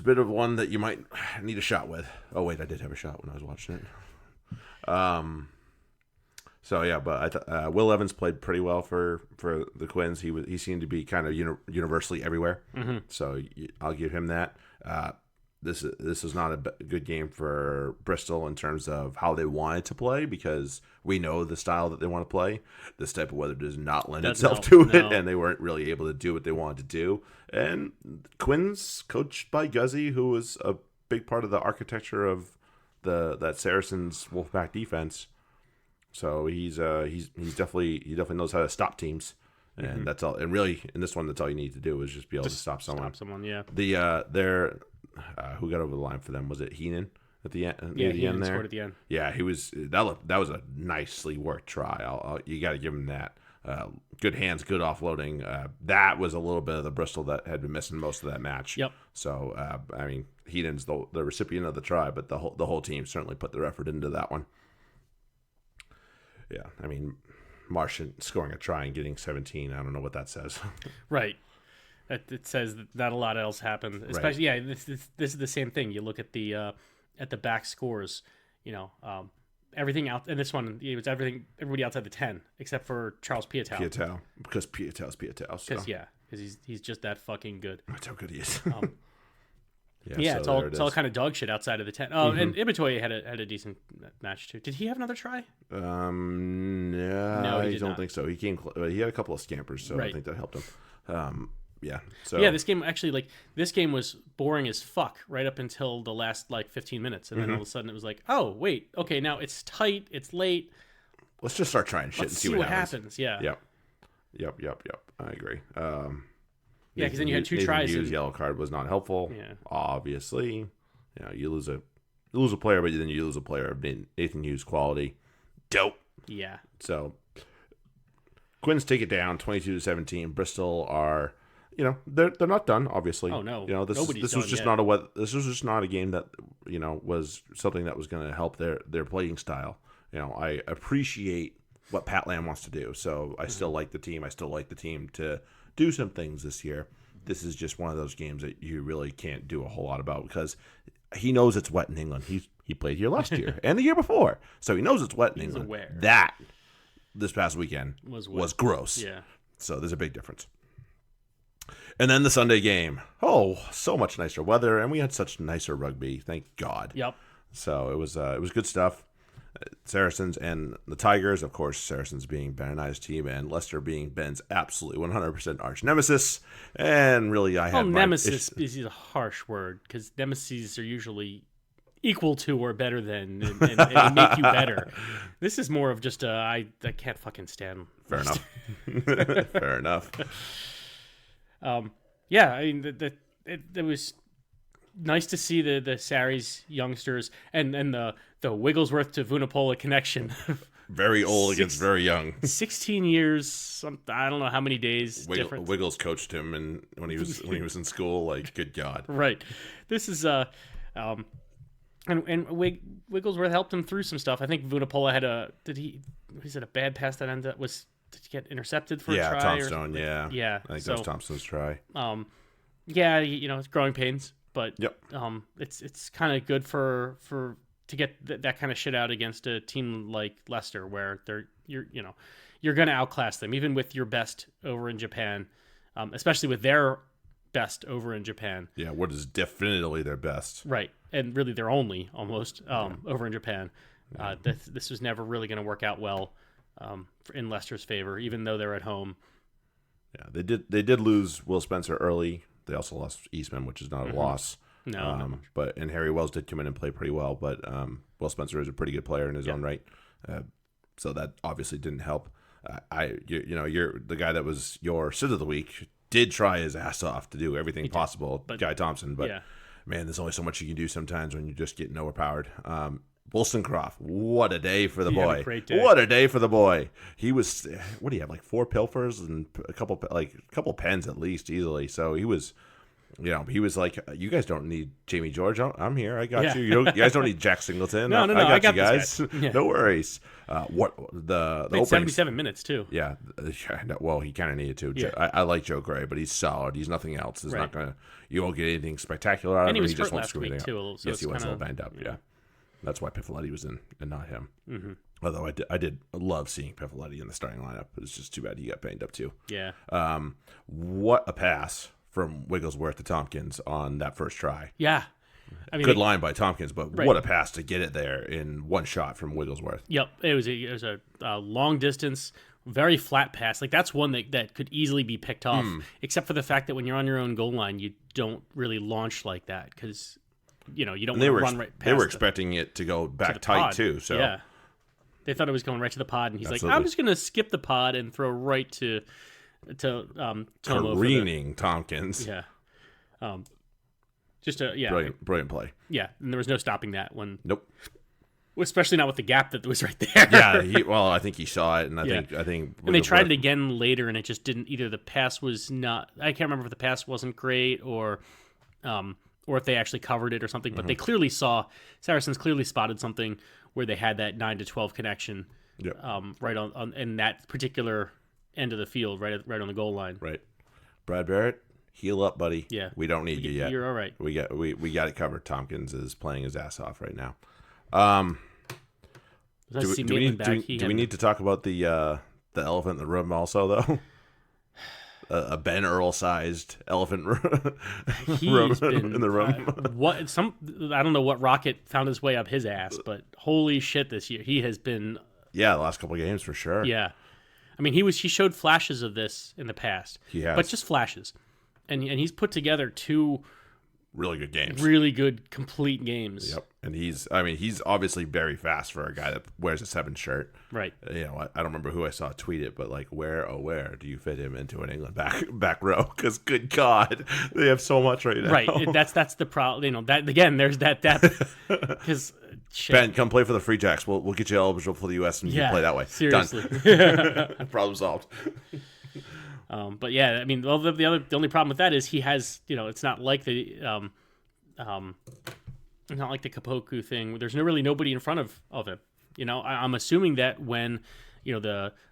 bit of one that you might need a shot with. Oh wait, I did have a shot when I was watching it. So yeah, but I thought Will Evans played pretty well for the Quins. He seemed to be kind of universally everywhere. Mm-hmm. So I'll give him that. This is not a good game for Bristol in terms of how they wanted to play, because we know the style that they want to play. This type of weather does not lend itself to it, and they weren't really able to do what they wanted to do. And Quins, coached by Guzzi, who was a big part of the architecture of that Saracens Wolfpack defense. So he definitely knows how to stop teams. And that's all. And really, in this one, that's all you need to do is just be able to stop someone. Stop someone, yeah. Who got over the line for them? Was it Heenan at the end? Yeah, the end there. Scored at the end. Yeah, he was. That was a nicely worked try. You got to give him that. Good hands, good offloading. That was a little bit of the Bristol that had been missing most of that match. Yep. So I mean, Heenan's the recipient of the try, but the whole team certainly put their effort into that one. Yeah, I mean, Martian scoring a try and getting 17. I don't know what that says. Right. It says that not a lot else happened. Especially, right. Yeah. This is the same thing. You look at the back scores. Everything out, and this one it was everybody outside the 10 except for Charles Piatow. Because Piatow's Piatow. So. Because he's just that fucking good. That's how good he is. Yeah, so it's all kind of dog shit outside of the 10. Oh, and Ibitoye had a decent match too. Did he have another try? No, I don't think so. He came. He had a couple of scampers, so right. I think that helped him. Yeah. So yeah, this game was boring as fuck right up until the last 15 minutes, and then all of a sudden it was like, oh wait, okay, now it's tight, it's late. Let's just start trying shit and see what happens. Yeah. Yep. I agree. Yeah, because then you had two Nathan tries. Hughes' yellow card was not helpful. Yeah. Obviously, you lose a player, but then you lose a player of Nathan Hughes' quality. Dope. Yeah. So Quins take it down 22-17. Bristol are, they're not done. Obviously. Oh no. This was just not a game that was something that was going to help their playing style. I appreciate what Pat Lam wants to do. So I still like the team. I still like the team to do some things this year. This is just one of those games that you really can't do a whole lot about because he knows it's wet in England. He played here last year and the year before. So he knows it's wet in England. Aware. That this past weekend was gross. Yeah. So there's a big difference. And then the Sunday game. Oh, so much nicer weather, and we had such nicer rugby. Thank God. Yep. So it was good stuff. Saracens and the Tigers, of course, Saracens being Ben and I's team, and Leicester being Ben's absolutely 100% arch nemesis. And really, I had nemesis is a harsh word because nemesis are usually equal to or better than, and make you better. This is more of just I can't fucking stand. Fair enough. Fair enough. Yeah, I mean, it was nice to see the Sarries youngsters and the Wigglesworth to Vunipola connection. Very old against very young. 16 years. I don't know how many days. Wiggles coached him, and when he was in school, like, good God. Right. This is and Wigglesworth helped him through some stuff. I think Vunipola had a bad pass that ended up did he get intercepted for a try? Tom Stone, yeah. I think that was Thompson's try. Yeah, it's growing pains, but yep. It's kind of good for to get that kind of shit out against a team like Leicester, where you're going to outclass them, even with your best over in Japan, especially with their best over in Japan. Yeah, what is definitely their best, right? And really, their only almost over in Japan. This was never really going to work out well in Leicester's favor, even though they're at home. Yeah, they did lose Will Spencer early. They also lost Eastman, which is not a loss. No, and Harry Wells did come in and play pretty well. But Will Spencer is a pretty good player in his own right, so that obviously didn't help. You're the guy that was your sit of the week. Did try his ass off to do everything possible, Guy Thompson. But man, there's only so much you can do sometimes when you're just getting overpowered. Wollstonecroft, what a day for the boy! Great day. What a day for the boy! He was, what do you have, like 4 pilfers and a couple pens at least easily. So he was, he was like, you guys don't need Jamie George. I'm here. I got you. You guys don't need Jack Singleton. No, I got you guys. Yeah. No worries. What the opening 77 minutes too. Yeah. Well, he kind of needed to. Yeah. I like Joe Gray, but he's solid. He's nothing else. He's not gonna. You won't get anything spectacular out of him. And he was just hurt won't last screw week anything too. So yes, he was a little banged up. Yeah. That's why Piffaletti was in and not him. Mm-hmm. Although I did love seeing Piffaletti in the starting lineup. It's just too bad he got banged up too. Yeah. What a pass from Wigglesworth to Tompkins on that first try. Yeah. I mean, good line by Tompkins, but what a pass to get it there in one shot from Wigglesworth. Yep. It was a long distance, very flat pass. Like that's one that could easily be picked off, except for the fact that when you're on your own goal line, you don't really launch like that because you don't want to run right past. They were expecting it to go back tight pod. too. So yeah, they thought it was going right to the pod, and he's like, "I'm just going to skip the pod and throw right to careening Tompkins." Yeah, brilliant play. Yeah, and there was no stopping that one. Nope. Especially not with the gap that was right there. Yeah, I think he saw it, and I think, and they tried it again later, and it just didn't. Either the pass was not. I can't remember if the pass wasn't great, or if they actually covered it or something. But they clearly saw Saracens clearly spotted something where they had that 9-12 connection. Yep. Right on in that particular end of the field, right on the goal line. Right. Brad Barrett, heal up, buddy. Yeah. We don't need you yet. You're all right. We got it covered. Tompkins is playing his ass off right now. Do we need to talk about the elephant in the room also though? A Ben Earl sized elephant in the room. I don't know what rocket found his way up his ass, but holy shit, this year he has been. Yeah, the last couple of games for sure. Yeah, I mean, he showed flashes of this in the past. He has. But just flashes. And he's put together 2 really good games. Really good, complete games. Yep. And he's obviously very fast for a guy that wears a 7 shirt. Right. You know, I don't remember who I saw tweet it, but like, where do you fit him into an England back row? Because good God, they have so much right now. Right. That's the problem. You know, that again, there's that depth. Because Ben, come play for the Free Jacks. We'll get you eligible for the U.S. and you can play that way. Seriously. Done. Problem solved. But yeah, I mean, the only problem with that is he has, you know, it's not like the not like the Kapoku thing. There's really nobody in front of him. You know, I'm assuming that when, you know,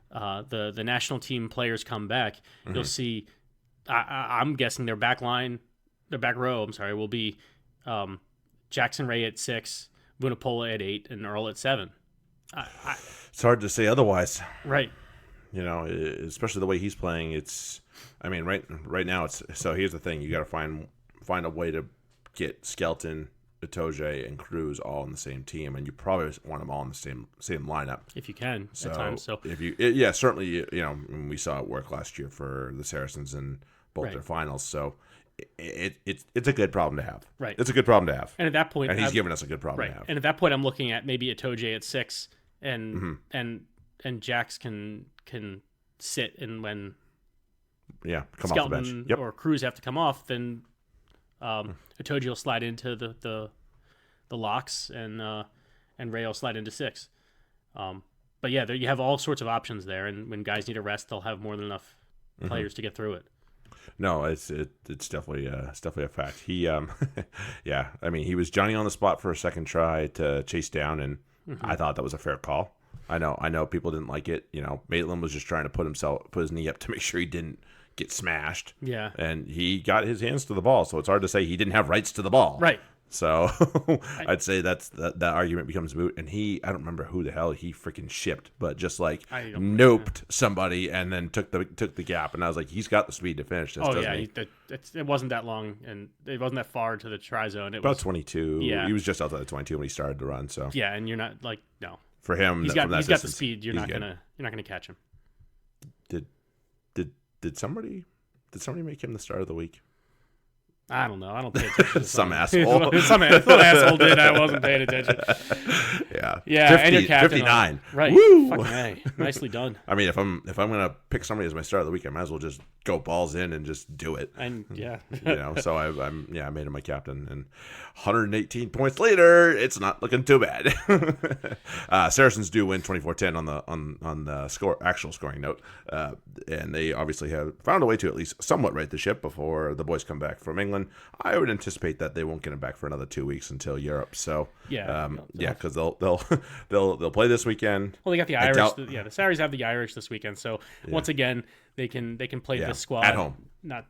the national team players come back, you'll see. I'm guessing their back row. I'm sorry, will be Jackson Ray at 6, Vunipola at 8, and Earl at 7. It's hard to say otherwise. Right. You know, especially the way he's playing. I mean, right now it's. So here's the thing: you got to find a way to get Skelton, Itoje, and Cruz all in the same team, and you probably want them all in the same lineup if you can at times. So if you, certainly, you know, we saw it work last year for the Saracens in both their finals. So it's a good problem to have. Right, it's a good problem to have. And at that point, and he's given us a good problem to have. And at that point, I'm looking at maybe Itoje at 6, and Jax can sit, and when come Skelton off the bench. Yep. or Cruz have to come off, then Itoje will slide into the locks, and Ray will slide into 6. But yeah, you have all sorts of options there, and when guys need a rest, they'll have more than enough players to get through it. No, it's definitely a fact. He I mean, he was Johnny on the spot for a second try to chase down, and I thought that was a fair call. I know people didn't like it. You know, Maitland was just trying to put his knee up to make sure he didn't get smashed. Yeah. And he got his hands to the ball, so it's hard to say he didn't have rights to the ball. Right. So I'd say that argument becomes moot. And I don't remember who the hell he freaking shipped, but just like noped somebody and then took the gap. And I was like, he's got the speed to finish this. It wasn't that long, and it wasn't that far to the try zone. It about was 22. Yeah, he was just outside the 22 when he started to run. So yeah, and you're not like no. For him, he's got the speed. You're not gonna catch him. Did somebody make him the start of the week? I don't know. I don't pay attention. Some asshole. Some asshole did. I wasn't paying attention. Yeah. Yeah. 50, and your captain 59. Right. Woo! Fucking A. Nicely done. I mean, if I'm gonna pick somebody as my start of the week, I might as well just go balls in and just do it. And yeah. You know. So I made him my captain, and 118 points later, it's not looking too bad. Saracens do win 24-10 on the actual scoring note, and they obviously have found a way to at least somewhat right the ship before the boys come back from England. I would anticipate that they won't get him back for another 2 weeks until Europe. So because they'll play this weekend. Well, they got the Irish. The Sarries have the Irish this weekend. So once again, they can play this squad at home. Not.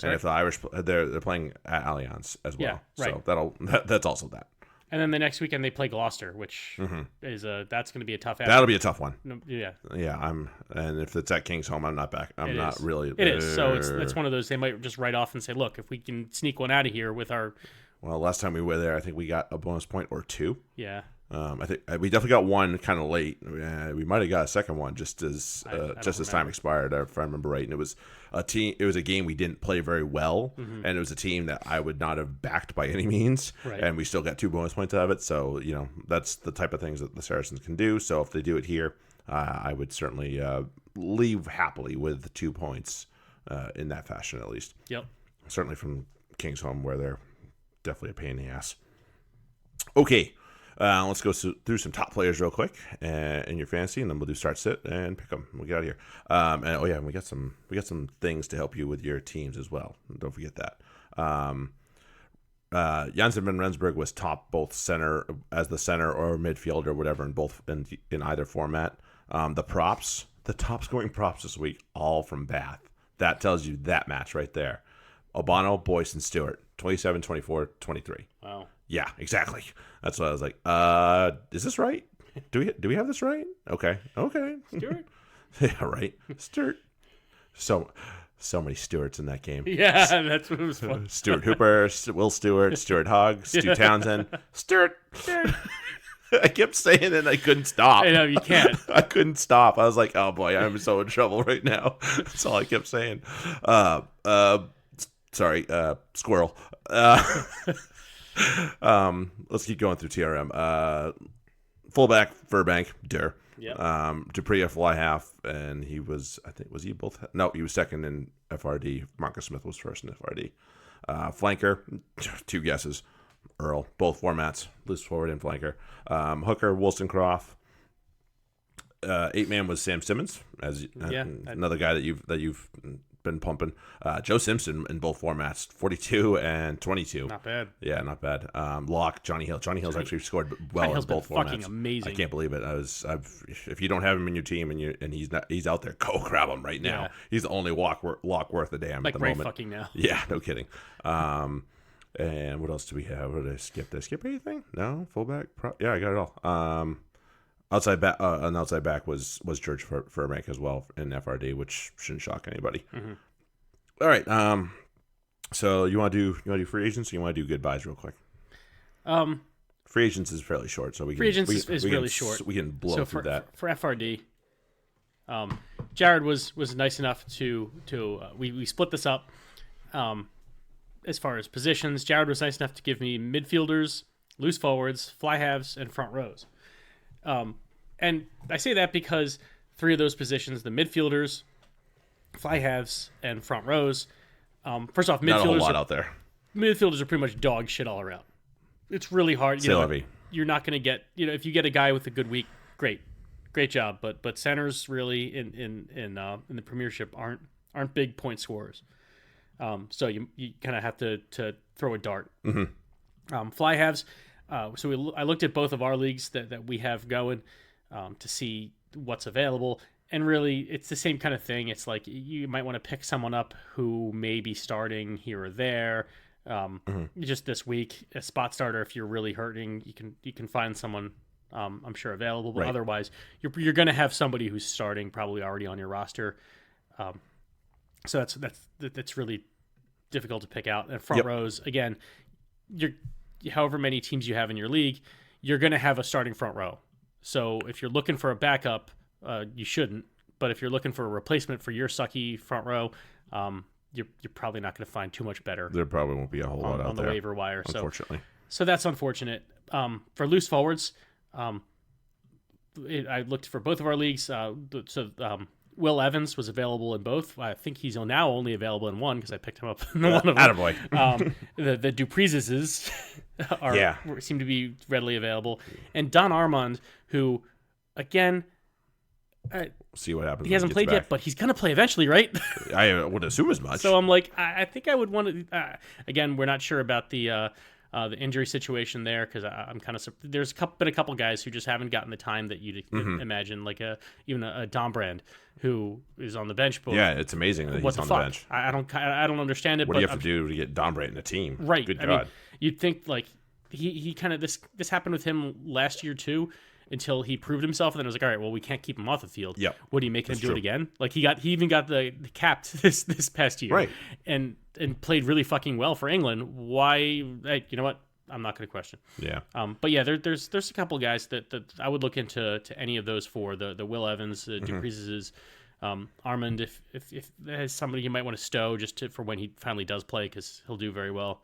And if the Irish they're playing at Allianz as well. Yeah, right. So that's also that. And then the next weekend they play Gloucester, which is that's going to be a tough. That'll be a tough one. Yeah. Yeah, and if it's at King's Home, I'm not back. I'm not really. It is. So it's one of those. They might just write off and say, "Look, if we can sneak one out of here with our." Well, last time we were there, I think we got a bonus point or 2. Yeah. I think we definitely got one kind of late. We might have got a second one just as time expired, if I remember right. And it was a team. It was a game we didn't play very well, and it was a team that I would not have backed by any means. Right. And we still got 2 bonus points out of it. So that's the type of things that the Saracens can do. So if they do it here, I would certainly leave happily with 2 points in that fashion, at least. Yep. Certainly from King's Home, where they're definitely a pain in the ass. Okay. Let's go through some top players real quick in your fantasy, and then we'll do start sit and pick them. We'll get out of here. And we got some things to help you with your teams as well. Don't forget that. Janssen van Rensburg was top both center as the center or midfield or whatever in either format. The top scoring props this week, all from Bath. That tells you that match right there. Obano, Boyce, and Stewart, 27, 24, 23. Wow. Yeah, exactly. That's what I was like. Is this right? Do we have this right? Okay. Stewart. Yeah, right. Stewart. So many Stewarts in that game. Yeah, that's what it was fun. Stuart Hooper, Will Stewart, Stuart Hogg, Stu Townsend, Stewart. I kept saying it and I couldn't stop. I know, you can't. I couldn't stop. I was like, oh boy, I'm so in trouble right now. That's all I kept saying. Sorry, squirrel. Let's keep going through TRM. Fullback, Furbank, Durr. Yep. Dupree, a fly half, and he was he both? No, he was second in FRD. Marcus Smith was first in FRD. Flanker, 2 guesses. Earl, both formats, loose forward and flanker. Hooker, Wollstonecroft. 8-man was Sam Simmons, another guy that you've been pumping. Joe Simpson in both formats, 42 and 22. Not bad. Yeah, not bad. Locke, Johnny Hill. Johnny Hill's actually scored well in both formats. Fucking amazing. I can't believe it. If you don't have him in your team and he's out there, go grab him right now. Yeah. He's the only lock worth a damn at the moment. Fucking now. Yeah, no kidding. And what else do we have? What did I skip? Did I skip anything? No, fullback. Yeah, I got it all. Outside back, an outside back was George Furbank as well in FRD, which shouldn't shock anybody. Mm-hmm. All right. So you want to do free agents? Or you want to do goodbyes real quick? Free agents is fairly short, so we can. Free agents is really short. We can blow through that. For FRD, Jared was nice enough to we split this up. As far as positions, Jared was nice enough to give me midfielders, loose forwards, fly halves, and front rows. And I say that because 3 of those positions, the midfielders, fly halves, and front rows. First off, midfielders not a whole lot out there. Midfielders are pretty much dog shit all around. It's really hard. You're not going to get, if you get a guy with a good week, great job. But centers really in the Premiership aren't big point scorers. So you kind of have to throw a dart. Mm-hmm. Fly halves. So I looked at both of our leagues that we have going to see what's available. And really, it's the same kind of thing. It's like you might want to pick someone up who may be starting here or there. Just this week, a spot starter, if you're really hurting, you can find someone I'm sure available. But otherwise, you're going to have somebody who's starting probably already on your roster. So that's really difficult to pick out. And front rows, again, however many teams you have in your league, you're going to have a starting front row. So if you're looking for a backup, you shouldn't. But if you're looking for a replacement for your sucky front row, you're probably not going to find too much better. There probably won't be a whole lot out on there the waiver wire. Unfortunately, so that's unfortunate. For loose forwards, I looked for both of our leagues. Will Evans was available in both. I think he's now only available in one because I picked him up in one of them. Attaboy. The Dupreeses seem to be readily available. And Don Armand, who, again... see what happens. He hasn't played yet, but he's going to play eventually, right? I would assume as much. So I'm like, I think I would want to... again, we're not sure about the injury situation there because I'm kind of... There's been a couple guys who just haven't gotten the time that you'd imagine, like even a Dom Brand who is on the bench. But yeah, it's amazing that he's on the bench. I don't understand it. What do you have to do to get Dom Brand in the team? Right. Good God. I mean, you'd think like he kind of this happened with him last year too. Until he proved himself, and then it was like, all right, well, we can't keep him off the field. Yep. What do you make him do it again? Like he even got the capped this past year, right? And played really fucking well for England. Why? Hey, you know what? I'm not going to question. Yeah. But yeah, there's a couple guys that I would look into any of those for the Will Evans, Dupreeses, Armand. If there's somebody you might want to stow just for when he finally does play because he'll do very well.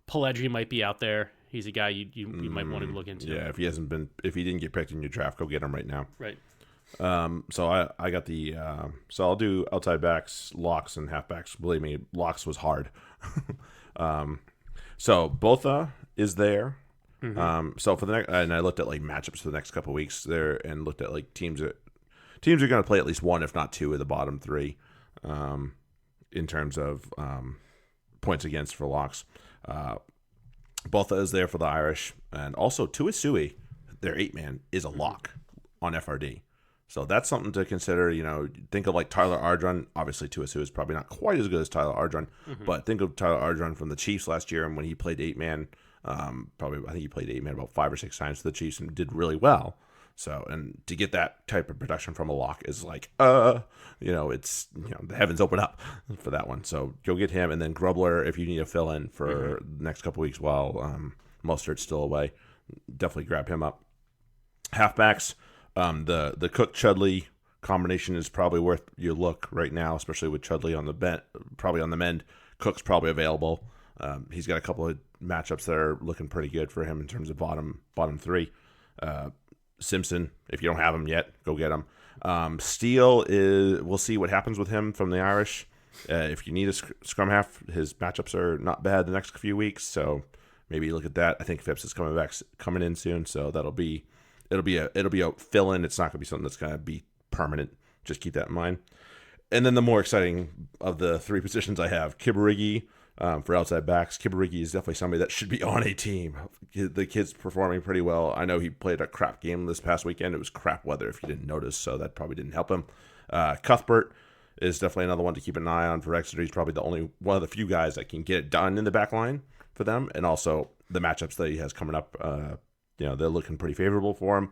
Pellegrini might be out there. He's a guy you might want to look into. Yeah, if he didn't get picked in your draft, go get him right now. Right. So I got the so I'll do outside backs, locks, and halfbacks. Believe me, locks was hard. So Botha is there. Mm-hmm. So for the next, and I looked at like matchups for the next couple of weeks there, and looked at like teams are going to play at least one, if not two, of the bottom three, in terms of points against for locks. Botha is there for the Irish, and also Tuisui, their 8-man, is a lock on FRD. So that's something to consider. Think of like Tyler Ardron. Obviously, Tuisui is probably not quite as good as Tyler Ardron, but think of Tyler Ardron from the Chiefs last year, and when he played 8-man, I think he played 8-man about 5 or 6 times for the Chiefs and did really well. So, and to get that type of production from a lock is like, it's, the heavens open up for that one. So go get him, and then Grubler if you need to fill in for the next couple weeks while Mustert's still away. definitely grab him up. Halfbacks, the Cook-Chudley combination is probably worth your look right now, especially with Chudley on the mend. Cook's probably available. He's got a couple of matchups that are looking pretty good for him in terms of bottom three. Simpson, if you don't have him yet, go get him. Steele we'll see what happens with him from the Irish. If you need a scrum half, his matchups are not bad the next few weeks, so maybe look at that. I think Phipps is coming in soon, so it'll be a fill in. It's not gonna be something that's gonna be permanent. Just keep that in mind. And then the more exciting of the three positions I have, Kibarigi for outside backs. Kibarigi is definitely somebody that should be on a team. The kid's performing pretty well. I know he played a crap game this past weekend. It was crap weather, if you didn't notice, so that probably didn't help him. Cuthbert is definitely another one to keep an eye on for Exeter. He's probably the only one of the few guys that can get it done in the back line for them, and also the matchups that he has coming up, they're looking pretty favorable for him.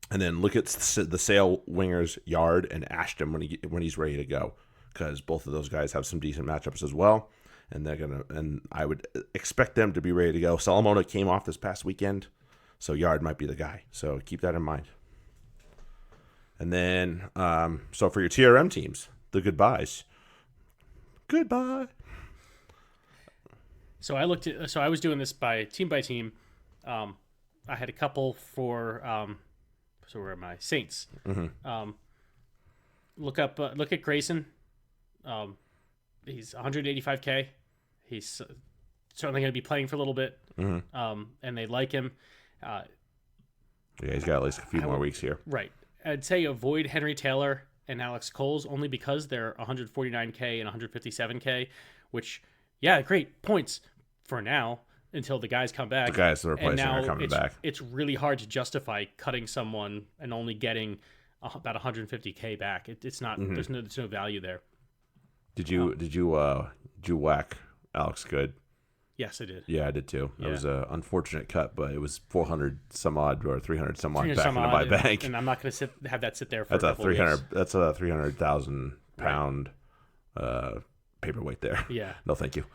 And then look at the Sale wingers, Yard and Ashton, when he's ready to go, because both of those guys have some decent matchups as well, and I would expect them to be ready to go. Salamona came off this past weekend, so Yard might be the guy. So keep that in mind. And then, so for your TRM teams, the goodbyes. Goodbye. So I was doing this by team. I had a couple for. So where are my Saints? Mm-hmm. Look at Grayson. He's 185K. He's certainly going to be playing for a little bit. Mm-hmm. And they like him. Yeah, he's got at least a few more weeks here. Right. I'd say avoid Henry Taylor and Alex Coles only because they're 149K and 157K, which, yeah, great points for now. Until the guys come back. The guys that are replacing are coming back. It's really hard to justify cutting someone and only getting about 150K back. It's not. Mm-hmm. There's no value there. Did you whack Alex Good? Yes, I did. Yeah, I did too. Yeah. It was an unfortunate cut, but it was 400 some odd or 300 some odd back into my bank. And I'm not going to have that sit there for that's a 300. That's a 300,000 pound paperweight there. Yeah. No, thank you.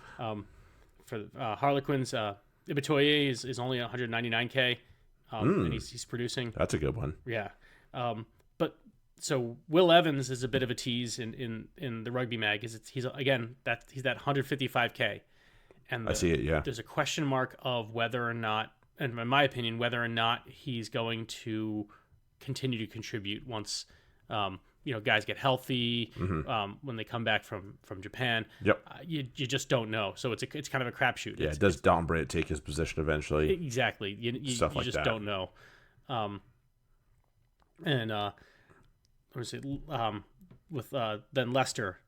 For Harlequins, Ibitoye is only 199K, and he's producing. That's a good one. Yeah, but so Will Evans is a bit of a tease in the Rugby Mag. He's that 155K, and I see it. Yeah, there's a question mark of whether or not, and in my opinion, whether or not he's going to continue to contribute once. Guys get healthy when they come back from Japan. Yep. You just don't know. So it's kind of a crapshoot. Yeah. Does Dombrett take his position eventually? Exactly. You like just that. don't know. With then Leicester,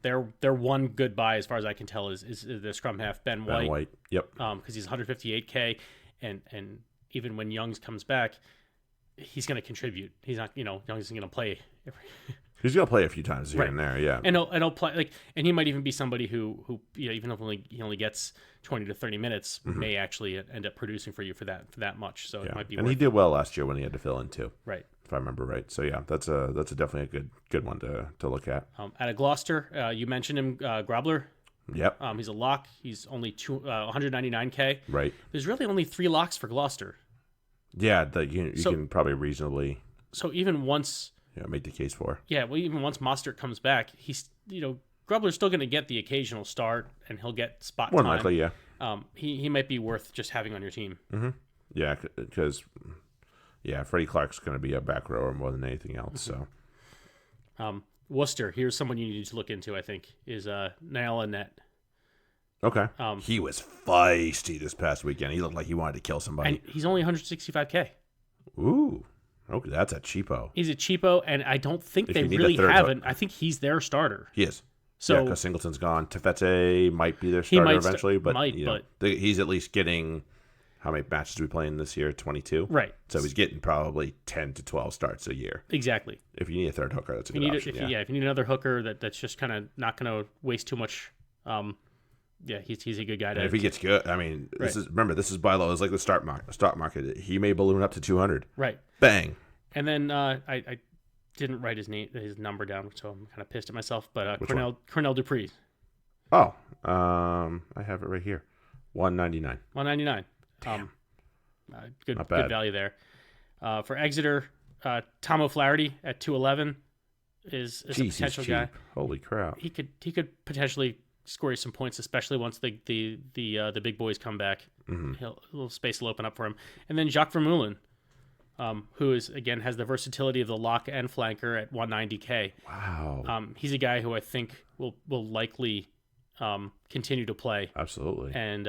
their one good buy as far as I can tell is the scrum half Ben White. Yep. Because he's 158K, and even when Youngs comes back, he's going to contribute. He's not, Youngs isn't going to play. He's going to play a few times here and there, yeah. And he'll play and he might even be somebody who even if he only gets 20 to 30 minutes, may actually end up producing for you for that much. So it might be. And he did well last year when he had to fill in too, right? If I remember right. So yeah, that's definitely a good one to look at. Out of Gloucester, you mentioned him, Grobler. Yep. He's a lock. He's only 199K. Right. There's really only 3 locks for Gloucester. Yeah, that you can probably reasonably. So even once. Yeah, make the case for. Yeah, well, even once Mostert comes back, he's Grubler's still going to get the occasional start, and he'll get spot time. More likely, yeah. He might be worth just having on your team. Mm-hmm. Yeah, because Freddie Clark's going to be a back rower more than anything else. So, Worcester, here's someone you need to look into. I think is Niall Annette. Okay. He was feisty this past weekend. He looked like he wanted to kill somebody. And he's only 165K. Ooh. Okay, that's a cheapo. He's a cheapo, and I don't think they really haven't. I think he's their starter. He is. So, because Singleton's gone. Tefete might be their starter eventually, but he's at least getting. How many matches do we play in this year? 22? Right. So he's getting probably 10 to 12 starts a year. Exactly. If you need a third hooker, that's a good option. If you need another hooker that's just kind of not going to waste too much. He's a good guy. If he gets good, I mean, this is buy low. It's like the stock market. He may balloon up to 200. Right. Bang. And then I didn't write his number down, so I'm kind of pissed at myself. But Cornell Dupree. Oh, I have it right here. 199. 199. Good value there. For Exeter, Tom O'Flaherty at 211 is a potential guy. Holy crap! He could potentially score you some points, especially once the big boys come back. A little space will open up for him. And then Jacques Vermeulen, who has the versatility of the lock and flanker at 190K. Wow. He's a guy who I think will likely continue to play. Absolutely. And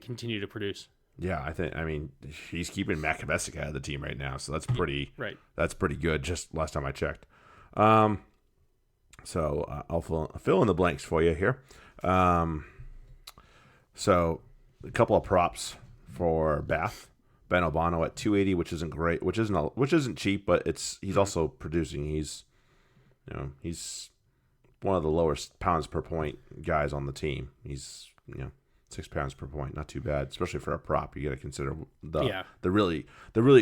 continue to produce. Yeah, I mean, he's keeping Makabesic out of the team right now, so that's pretty right. That's pretty good. Just last time I checked. So I'll fill in the blanks for you here. So a couple of props for Bath. Ben Obano at 280, which isn't great, which isn't cheap, but he's also producing. He's one of the lowest pounds per point guys on the team. He's 6 pounds per point, not too bad, especially for a prop. You got to consider the really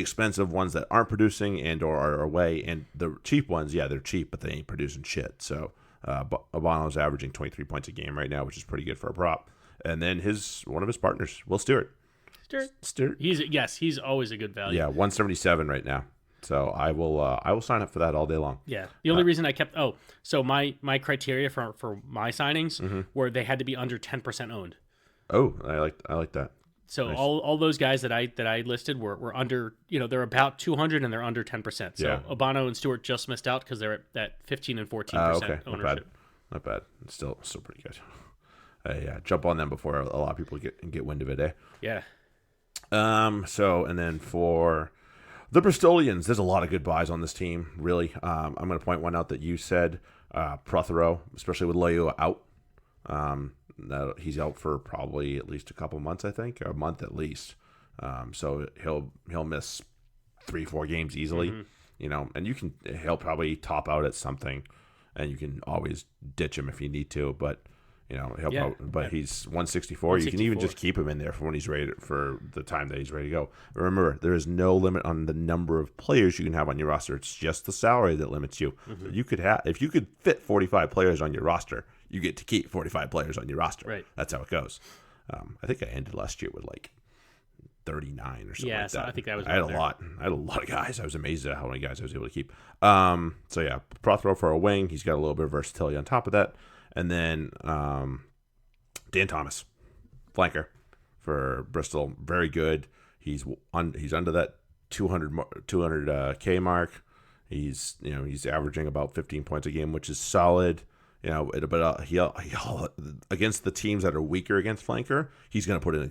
expensive ones that aren't producing and or are away, and the cheap ones, they're cheap, but they ain't producing shit. So Obano's averaging 23 points a game right now, which is pretty good for a prop. And then one of his partners, Will Stewart. Stewart. He's always a good value. Yeah, 177 right now. So I will sign up for that all day long. Yeah. The only reason I kept so my criteria for my signings were they had to be under 10% owned. Oh, I like that. So nice. all those guys that I listed were under, they're about 200 and they're under 10%. So Obano and Stewart just missed out because they're at that 15 and 14% ownership. Not bad. It's still pretty good. Jump on them before a lot of people get wind of it, eh? Yeah. So and then for the Bristolians, there's a lot of good buys on this team. Really, I'm going to point one out that you said, Prothero, especially with Loyo out. He's out for probably at least a couple months, I think, or a month at least. So he'll miss 3-4 games easily, and he'll probably top out at something, and you can always ditch him if you need to, but he's 164. You can even just keep him in there for when he's ready for the time that he's ready to go. Remember, there is no limit on the number of players you can have on your roster. It's just the salary that limits you. So you could if you could fit 45 players on your roster, you get to keep 45 players on your roster. Right. That's how it goes. I think I ended last year with like 39 or something like that. I think that was I had a lot of guys. I was amazed at how many guys I was able to keep. Prothero for a wing. He's got a little bit of versatility on top of that. And then Dan Thomas, flanker for Bristol, very good. He's under that 200K mark. He's averaging about 15 points a game, which is solid. He against the teams that are weaker against flanker, he's going to put in a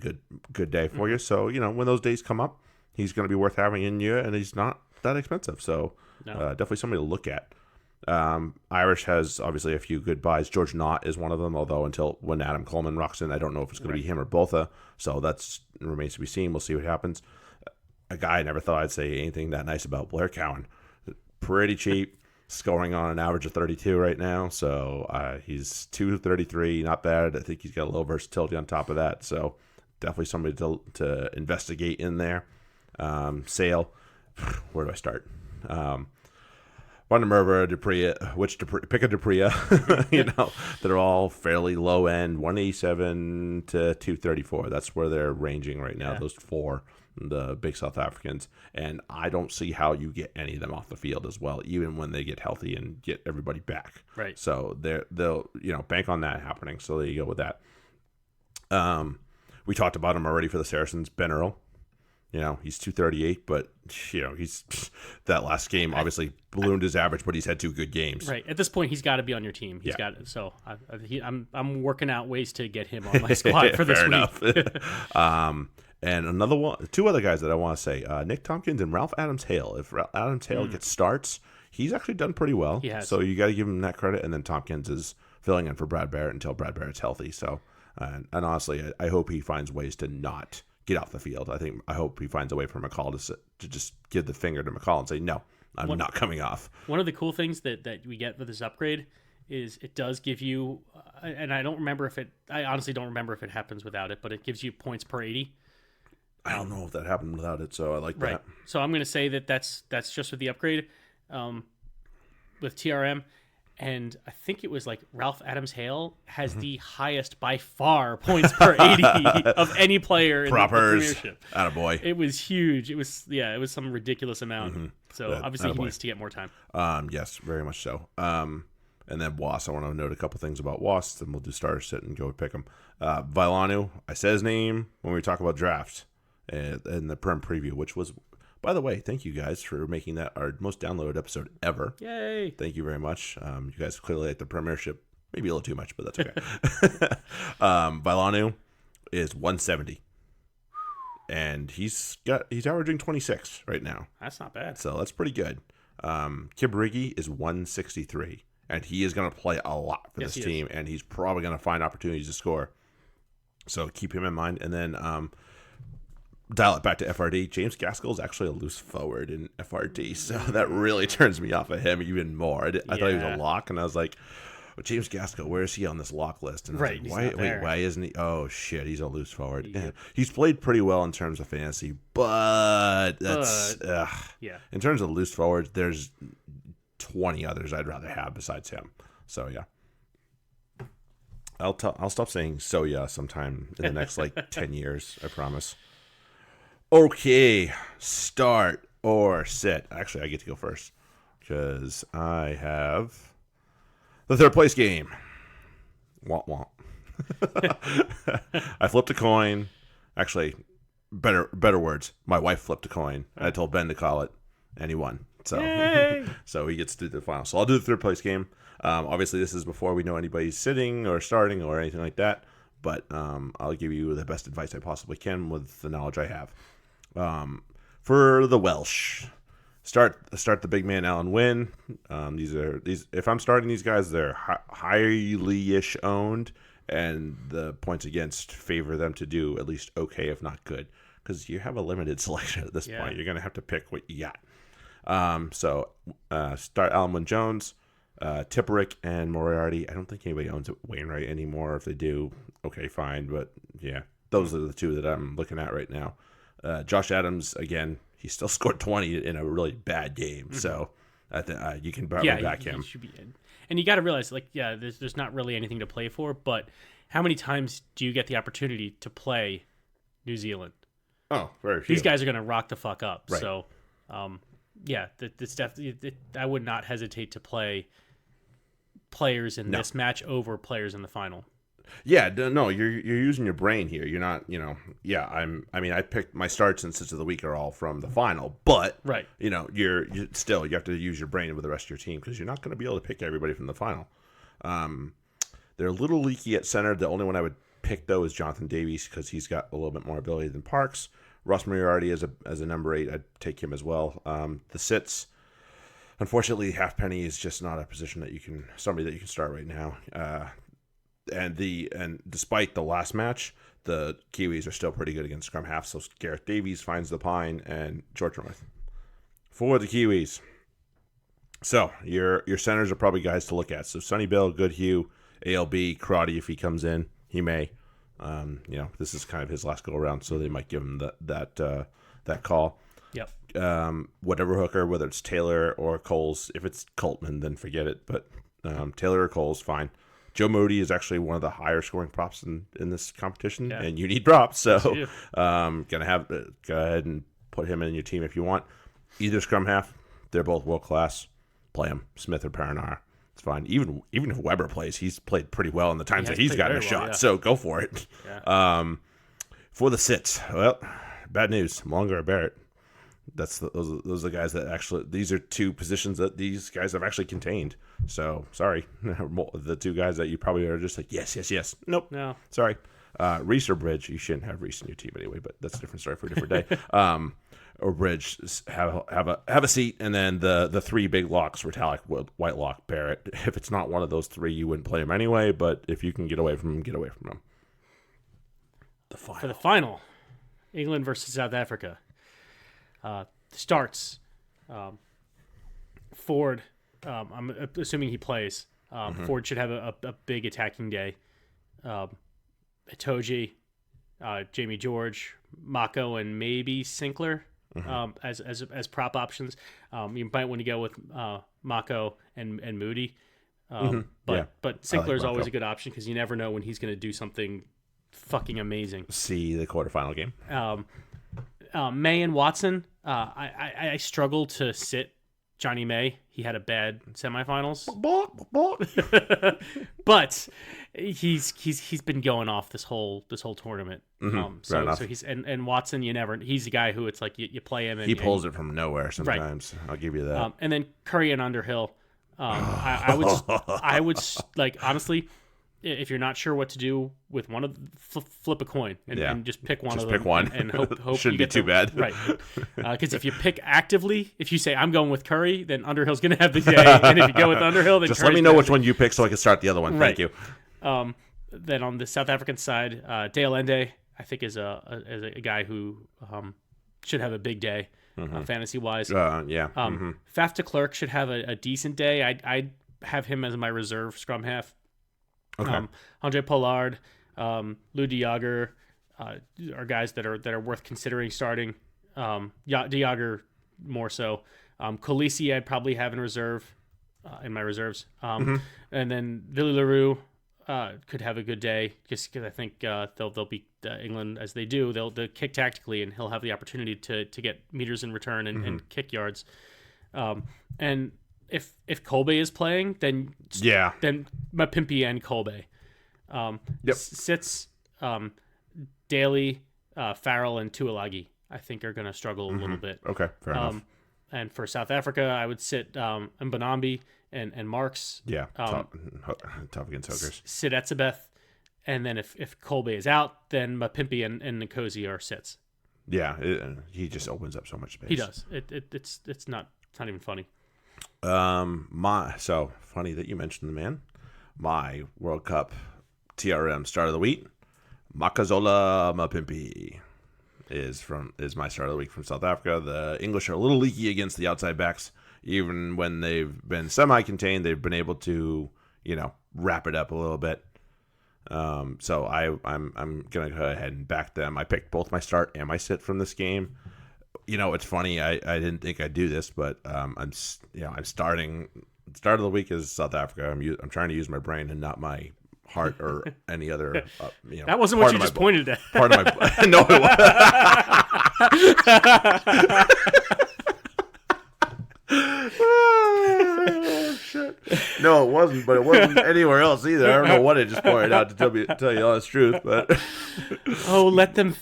good day for you. So when those days come up, he's going to be worth having in you, and he's not that expensive. So definitely somebody to look at. Irish has obviously a few good buys. George Knott is one of them, although when Adam Coleman rocks in, I don't know if it's going to be him or Botha. So that remains to be seen. We'll see what happens. A guy I never thought I'd say anything that nice about, Blair Cowan. Pretty cheap, scoring on an average of 32 right now. So he's 233, not bad. I think he's got a little versatility on top of that. So definitely somebody to investigate in there. Sale, where do I start? Van der Merwe, pick a Dupree, they're all fairly low end, 187 to 234. That's where they're ranging right now, those four, the big South Africans. And I don't see how you get any of them off the field as well, even when they get healthy and get everybody back. Right. So they'll bank on that happening. So there you go with that. We talked about him already for the Saracens, Ben Earl. He's 238, but he's that last game obviously ballooned his average, but he's had 2 good games. Right. At this point, he's got to be on your team. He's got it. So I'm working out ways to get him on my squad for this week. And another one, 2 other guys that I want to say, Nick Tompkins and Ralph Adams-Hale. If Adams Hale gets starts, he's actually done pretty well. He has. So you got to give him that credit. And then Tompkins is filling in for Brad Barrett until Brad Barrett's healthy. So, and honestly, I hope he finds ways to not get off the field. I hope he finds a way for McCall to just give the finger to McCall and say, no, I'm not coming off. One of the cool things that we get with this upgrade is it does give you, and I honestly don't remember if it happens without it, but it gives you points per 80. I don't know if that happened without it, so I like that. So I'm going to say that's just with the upgrade with TRM. And I think it was like Ralph Adams-Hale has the highest by far points per 80 of any player in the Premiership. Attaboy. It was huge. It was some ridiculous amount. So obviously he needs to get more time. Yes, very much so. And then Wasps, I want to note a couple things about Wasps, and we'll do starter sit and go pick them. Vailanu, I said his name when we talk about drafts in the Prem preview, which was, by the way, thank you guys for making that our most downloaded episode ever. Yay! Thank you very much. You guys clearly like the Premiership, maybe a little too much, but that's okay. Vailanu is 170, and he's averaging 26 right now. That's not bad. So that's pretty good. Kibrigi is 163, and he is going to play a lot for this team, and he's probably going to find opportunities to score. So keep him in mind, and then dial it back to FRD. James Gaskell is actually a loose forward in FRD, so that really turns me off of him even more. I thought he was a lock, and I was like, well, James Gaskell, where is he on this lock list? And I was like, why isn't he? Oh, shit, he's a loose forward. Yeah. He's played pretty well in terms of fantasy, but that's... In terms of loose forwards, there's 20 others I'd rather have besides him. So, yeah. I'll stop saying so yeah sometime in the next 10 years, I promise. Okay, start or sit. Actually, I get to go first because I have the third place game. Womp womp. I flipped a coin. Actually, better words. My wife flipped a coin. I told Ben to call it, and he won. So, so he gets to do the final. So I'll do the third place game. Obviously, this is before we know anybody's sitting or starting or anything like that. But I'll give you the best advice I possibly can with the knowledge I have. For the Welsh, start the big man Alan Wynn. These. If I'm starting these guys, they're highly-ish owned, and the points against favor them to do at least okay, if not good, because you have a limited selection at this point. You're going to have to pick what you got. So start Alan Wynne-Jones, Tipperick, and Moriarty. I don't think anybody owns Wainwright anymore. If they do, okay, fine. But yeah, those are the two that I'm looking at right now. Josh Adams, again, he still scored 20 in a really bad game. So I think you can probably back him. Should be in. And you got to realize, there's not really anything to play for. But how many times do you get the opportunity to play New Zealand? Oh, very few. These guys are going to rock the fuck up. Right. So, it's definitely. I would not hestate to play players in this match over players in the final. Yeah, no, you're using your brain here. You're not, I picked my starts and sits of the week are all from the final, but right, you have to use your brain with the rest of your team because you're not going to be able to pick everybody from the final. They're a little leaky at center. The only one I would pick though is Jonathan Davies because he's got a little bit more ability than Parks. Ross Moriarty as a number 8, I'd take him as well. The sits, unfortunately, Halfpenny is just not a position that you can start right now. And despite the last match, the Kiwis are still pretty good against scrum half. So Gareth Davies finds the pine and George North for the Kiwis. So your centers are probably guys to look at. So Sonny Bill, Goodhue, ALB, Crotty if he comes in, he may. This is kind of his last go around, so they might give him that call. Yep. Whatever hooker, whether it's Taylor or Coles. If it's Coltman, then forget it. But Taylor or Coles, fine. Joe Moody is actually one of the higher scoring props in this competition, and you need props. So go ahead and put him in your team if you want. Either scrum half, they're both world class. Play them, Smith or Paranar. It's fine. Even if Weber plays, he's played pretty well in the times that he's gotten a shot. So go for it. Yeah. For the sits, well, bad news. Longer or Barrett. Those are the guys that actually. These are two positions that these guys have actually contained. So sorry, the two guys that you probably are just like yes. Nope. No. Sorry. Reese or Bridge. You shouldn't have Reese in your team anyway, but that's a different story for a different day. Or Bridge, have a seat, and then the three big locks: Retallick, Whitelock, Barrett. If it's not one of those three, you wouldn't play him anyway. But if you can get away from him, get away from him. For the final, England versus South Africa. Starts. Ford. I'm assuming he plays. Ford should have a big attacking day. Itoje, Jamie George, Mako, and maybe Sinclair as prop options. You might want to go with Mako and Moody. But Sinclair's always a good option because you never know when he's going to do something fucking amazing. See the quarterfinal game. May and Watson. I struggle to sit Johnny May. He had a bad semifinals, but he's been going off this whole tournament. So he's and Watson. He's a guy who it's like you play him and he pulls it from nowhere sometimes. Right. I'll give you that. And then Curry and Underhill. I would like honestly, if you're not sure what to do with one of flip a coin and just pick one of them. Pick one and hope shouldn't you be too bad. Right. Because if you pick actively, if you say I'm going with Curry, then Underhill's going to have the day, and if you go with Underhill, then just Curry's let me know which one you pick so I can start the other one. Right. Thank you. Then on the South African side, Dale Ende, I think is a guy who should have a big day. Fantasy wise, Faf de Klerk should have a decent day. I'd have him as my reserve scrum half. Okay. Andre Pollard, Lou de Jager are guys that are worth considering starting. De Jager more so. Khaleesi I'd probably have in reserve, in my reserves. And then Billy LaRue could have a good day just because I think they'll beat England as they do. They'll kick tactically, and he'll have the opportunity to get meters in return and kick yards. And if Kolbe is playing, then Mapimpi and Kolbe. Sits Daly, Farrell, and Tuilagi I think are going to struggle a little bit. Okay, fair enough. And for South Africa, I would sit Mbanambi and Marks. Yeah, tough against Hookers. Sit Etzebeth, and then if Kolbe is out, then Mapimpi and Nkosi are sits. Yeah, he just opens up so much space. He does. It's not even funny. So funny that you mentioned the man. My World Cup TRM start of the week, Makazola Mapimpi is my start of the week from South Africa. The English are a little leaky against the outside backs. Even when they've been semi-contained, they've been able to, wrap it up a little bit. So I'm gonna go ahead and back them. I picked both my start and my sit from this game. It's funny. I didn't think I'd do this, but I'm starting. Start of the week is South Africa. I'm trying to use my brain and not my heart or any other. That wasn't what you just pointed at. Part of my no, it was. Oh, shit. No, it wasn't, but it wasn't anywhere else either. I don't know what it just pointed out to tell you the honest truth, but let them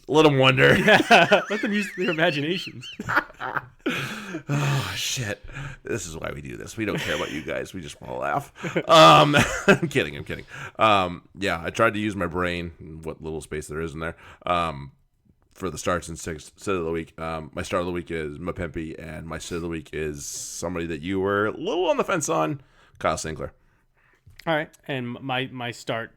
wonder. Yeah, let them use their imaginations. Oh shit! This is why we do this. We don't care about you guys. We just want to laugh. I'm kidding. I tried to use my brain, what little space there is in there, for the starts and sit of the week. My start of the week is Mapimpi, and my sit of the week is somebody that you were a little on the fence on, Kyle Sinclair. All right, and my start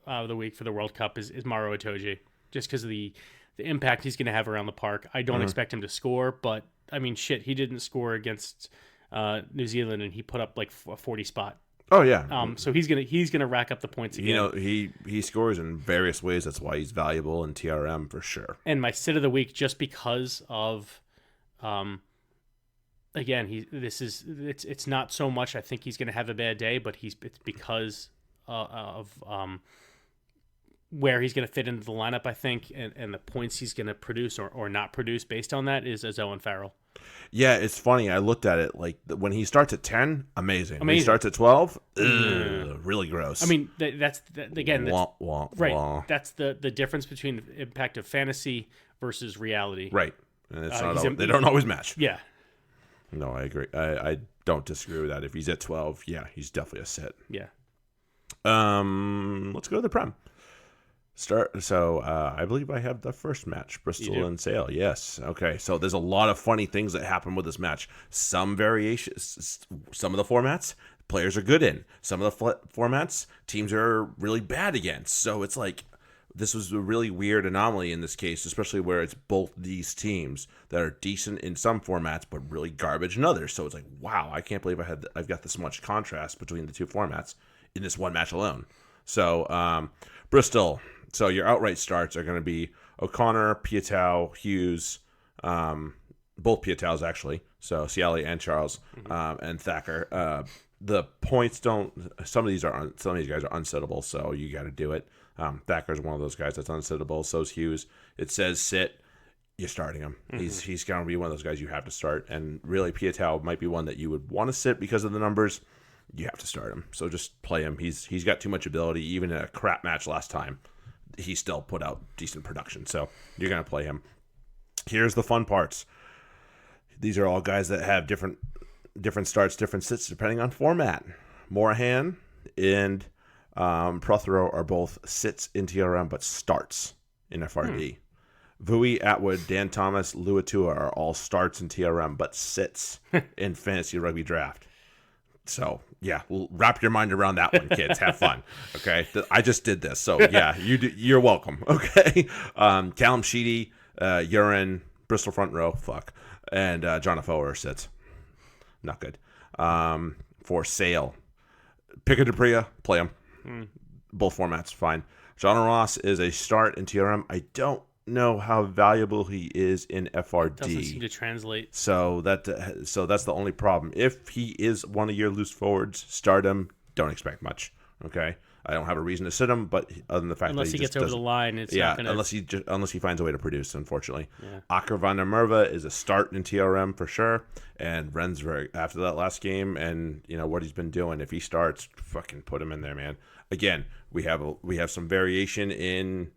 of the week for the World Cup is Maro Itoje, just because of the impact he's going to have around the park. I don't expect him to score, but I mean, shit, he didn't score against New Zealand, and he put up like a 40 spot. Oh yeah. So he's gonna rack up the points again. He scores in various ways. That's why he's valuable in TRM for sure. And my sit of the week, just because of, again, it's not so much I think he's gonna have a bad day, but it's because of where he's gonna fit into the lineup, I think, and the points he's gonna produce or not produce based on that is Owen Farrell. Yeah, it's funny. I looked at it like when he starts at 10, amazing. When he starts at 12, really gross. I mean, that's right. Wah. That's the difference between the impact of fantasy versus reality. Right, and it's not they don't always match. Yeah. No, I agree. I don't disagree with that. If he's at 12, yeah, he's definitely a sit. Yeah. Let's go to the Prem. So I believe I have the first match, Bristol and Sale. Yes. Okay. So there's a lot of funny things that happen with this match. Some variations, some of the formats players are good in. Some of the formats teams are really bad against. So it's like this was a really weird anomaly in this case, especially where it's both these teams that are decent in some formats but really garbage in others. So it's like, wow, I can't believe I've got this much contrast between the two formats in this one match alone. So Bristol. So your outright starts are going to be O'Connor, Piatow, Hughes, both Piatows actually. So Ciali and Charles, and Thacker. the points don't. Some of these guys are unsittable, so you got to do it. Thacker's one of those guys that's unsittable. So's Hughes. It says sit. You're starting him. Mm-hmm. He's going to be one of those guys you have to start. And really, Piatow might be one that you would want to sit because of the numbers. You have to start him. So just play him. He's got too much ability. Even in a crap match last time, he still put out decent production. So you're going to play him. Here's the fun parts. These are all guys that have different starts, different sits, depending on format. Morahan and Prothero are both sits in TRM, but starts in FRD. Vui, Atwood, Dan Thomas, Luatua are all starts in TRM, but sits in fantasy rugby draft. So, yeah, wrap your mind around that one, kids. Have fun, okay? I just did this, so, yeah, you're welcome, okay? Callum Sheedy, Urine, Bristol front row, and John Afoe sits. Not good. For Sale, Pica Dupria, play him. Both formats, fine. John Ross is a start in TRM. I don't know how valuable he is in FRD. Doesn't seem to translate. So that's the only problem. If he is one of your loose forwards, start him. Don't expect much. Okay, I don't have a reason to sit him, but other than the fact unless that he gets over the line, it's not gonna... unless he finds a way to produce. Unfortunately, Akker van der Merwe is a start in TRM for sure, and Rensburg after that last game and what he's been doing. If he starts, fucking put him in there, man. Again, we have some variation in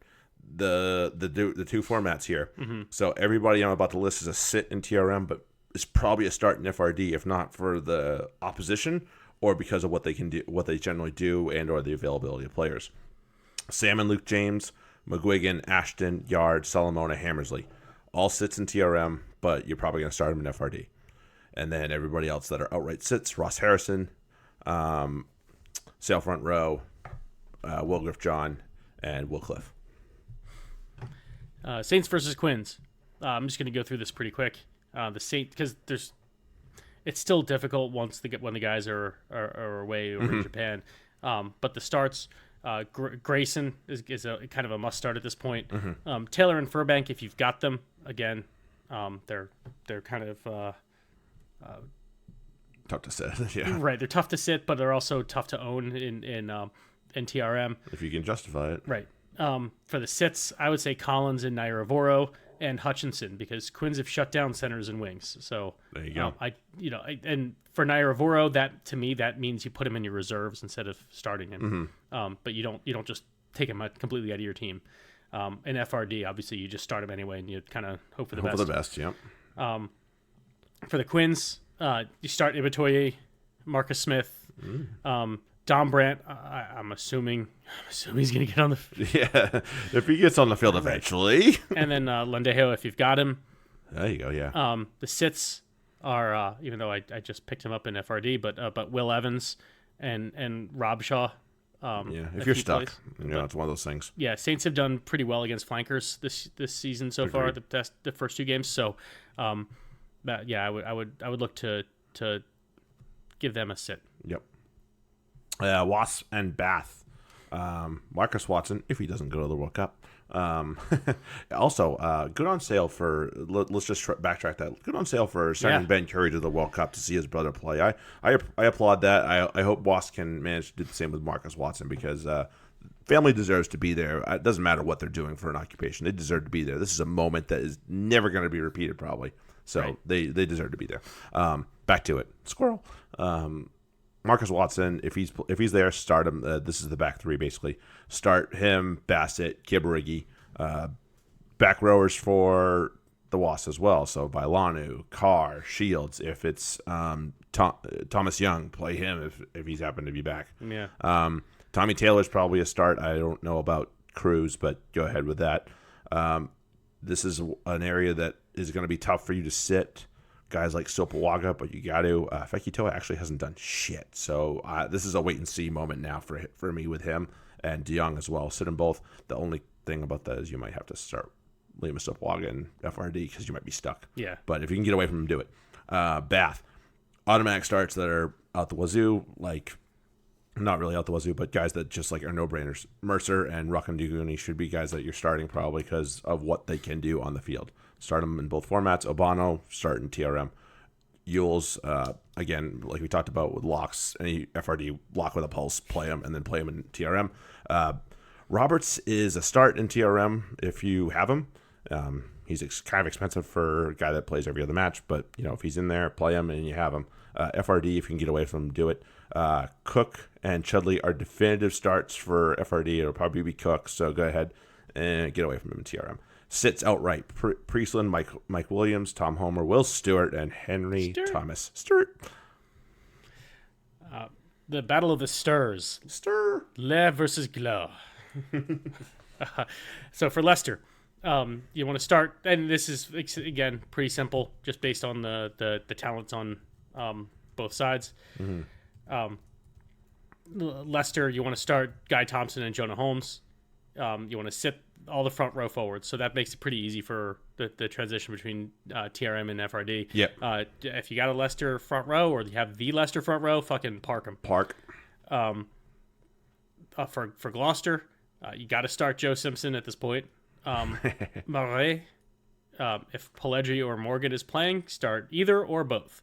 the two formats here. Mm-hmm. So everybody I'm about to list is a sit in TRM, but it's probably a start in FRD, if not for the opposition or because of what they can do, what they generally do, and or the availability of players. Sam and Luke James, McGuigan, Ashton, Yard, Solomona, Hammersley, all sits in TRM, but you're probably going to start them in FRD. And then everybody else that are outright sits: Ross Harrison, Sale front row, Wilgriff John, and Will Cliff. Saints versus Quins. I'm just going to go through this pretty quick. The Saints, because it's still difficult when the guys are away or in Japan. But the starts, Grayson is a kind of a must start at this point. Taylor and Furbank, if you've got them, again, they're kind of tough to sit. Yeah, right. They're tough to sit, but they're also tough to own in TRM if you can justify it. Right. For the sits, I would say Collins and Nairavoro and Hutchinson, because Quins have shut down centers and wings. So there you go. And for Nairavoro, that means you put him in your reserves instead of starting him. But you don't just take him completely out of your team. In FRD, obviously, you just start him anyway, and you kind of hope for the best. Hope for the best, yeah. For the Quins, you start Ibitoye, Marcus Smith, Dom Brandt. I'm assuming he's going to get on the yeah, if he gets on the field eventually. And then Lendejo, if you've got him. There you go, yeah. The sits are, even though I just picked him up in FRD, but Will Evans and Rob Shaw. If you're stuck, it's one of those things. Yeah, Saints have done pretty well against flankers this season so far. The first two games. So, I would look to give them a sit. Yep. Wasps and Bath. Marcus Watson, if he doesn't go to the World Cup. Also, good on sale for. Let's just backtrack that. Good on sale for sending Ben Curry to the World Cup to see his brother play. I applaud that. I hope Wasps can manage to do the same with Marcus Watson, because family deserves to be there. It doesn't matter what they're doing for an occupation. They deserve to be there. This is a moment that is never going to be repeated, probably. So right. they deserve to be there. Back to it. Squirrel. Marcus Watson, if he's there, start him. This is the back three, basically. Start him, Bassett, Kibarigi. Back rowers for the Wasps as well. So Bailanu, Carr, Shields. If it's Thomas Young, play him if he's happened to be back. Yeah. Tommy Taylor's probably a start. I don't know about Cruz, but go ahead with that. This is an area that is going to be tough for you to sit. Guys like Sopawaga, but you got to. Fekitoa actually hasn't done shit. So this is a wait-and-see moment now for me with him and DeYoung as well. Sit them both. The only thing about that is you might have to start Liam Sopawaga in FRD because you might be stuck. Yeah. But if you can get away from him, do it. Bath. Automatic starts that are out the wazoo, like not really out the wazoo, but guys that just like are no-brainers. Mercer and Rakanduguni should be guys that you're starting probably because of what they can do on the field. Start them in both formats. Obano, start in TRM. Ewells, again, like we talked about with locks, any FRD lock with a pulse, play him, and then play him in TRM. Roberts is a start in TRM if you have him. He's kind of expensive for a guy that plays every other match, but if he's in there, play him and you have him. FRD, if you can get away from him, do it. Cook and Chudley are definitive starts for FRD. It'll probably be Cook, so go ahead and get away from him in TRM. Sits outright. Priestland, Mike Williams, Tom Homer, Will Stewart, and Henry Thomas. Stewart. The Battle of the Stirs. Le versus Glow. So for Leicester, you want to start, and this is, again, pretty simple, just based on the talents on both sides. Leicester, you want to start Guy Thompson and Jonah Holmes. You want to sit all the front row forwards, so that makes it pretty easy for the transition between TRM and FRD. Yep. If you got a Leicester front row, or you have the Leicester front row, fucking park them. For Gloucester, you got to start Joe Simpson at this point. Marais, if Pellegri or Morgan is playing, start either or both.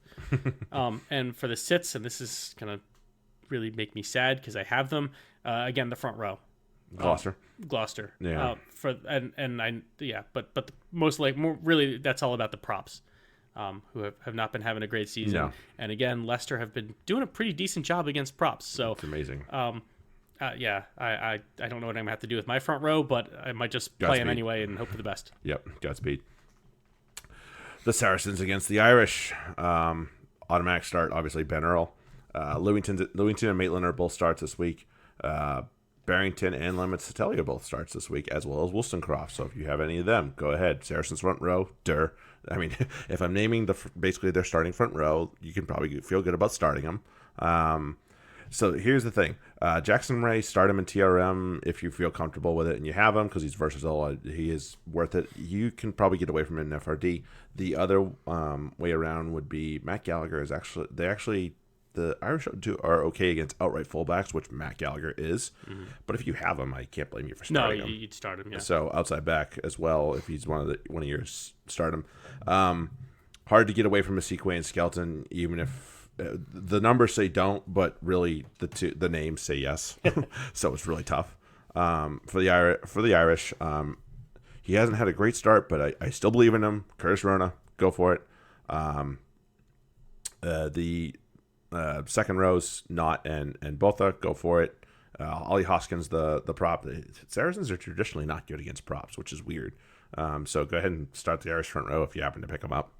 And for the sits, and this is gonna really make me sad because I have them. Again, the front row. Gloucester. Yeah. But really, that's all about the props, who have not been having a great season. No. And again, Leicester have been doing a pretty decent job against props. So it's amazing. I don't know what I'm gonna have to do with my front row, but I might just play him anyway and hope for the best. Yep, Godspeed. The Saracens against the Irish. Automatic start, obviously, Ben Earl. Lewington and Maitland are both starts this week. Barrington and Lemon Satelli are both starts this week, as well as Wollstonecroft. So if you have any of them, go ahead. Saracens front row, I mean, if I'm naming basically their starting front row, you can probably feel good about starting them. So here's the thing. Jackson Ray, start him in TRM if you feel comfortable with it and you have him because he's versatile. He is worth it. You can probably get away from him in FRD. The other way around would be Matt Gallagher is the Irish are okay against outright fullbacks, which Matt Gallagher is. Mm-hmm. But if you have him, I can't blame you for starting him. No, you'd start him, yeah. So outside back as well, if he's one of yours, start him. Hard to get away from Asikwe and Skelton, even if the numbers say don't, but really the names say yes. So it's really tough. For the Irish, he hasn't had a great start, but I still believe in him. Curtis Rona, go for it. The second rows, Knott and Botha, go for it. Ollie Hoskins, the prop. Saracens are traditionally not good against props, which is weird. So go ahead and start the Irish front row if you happen to pick them up.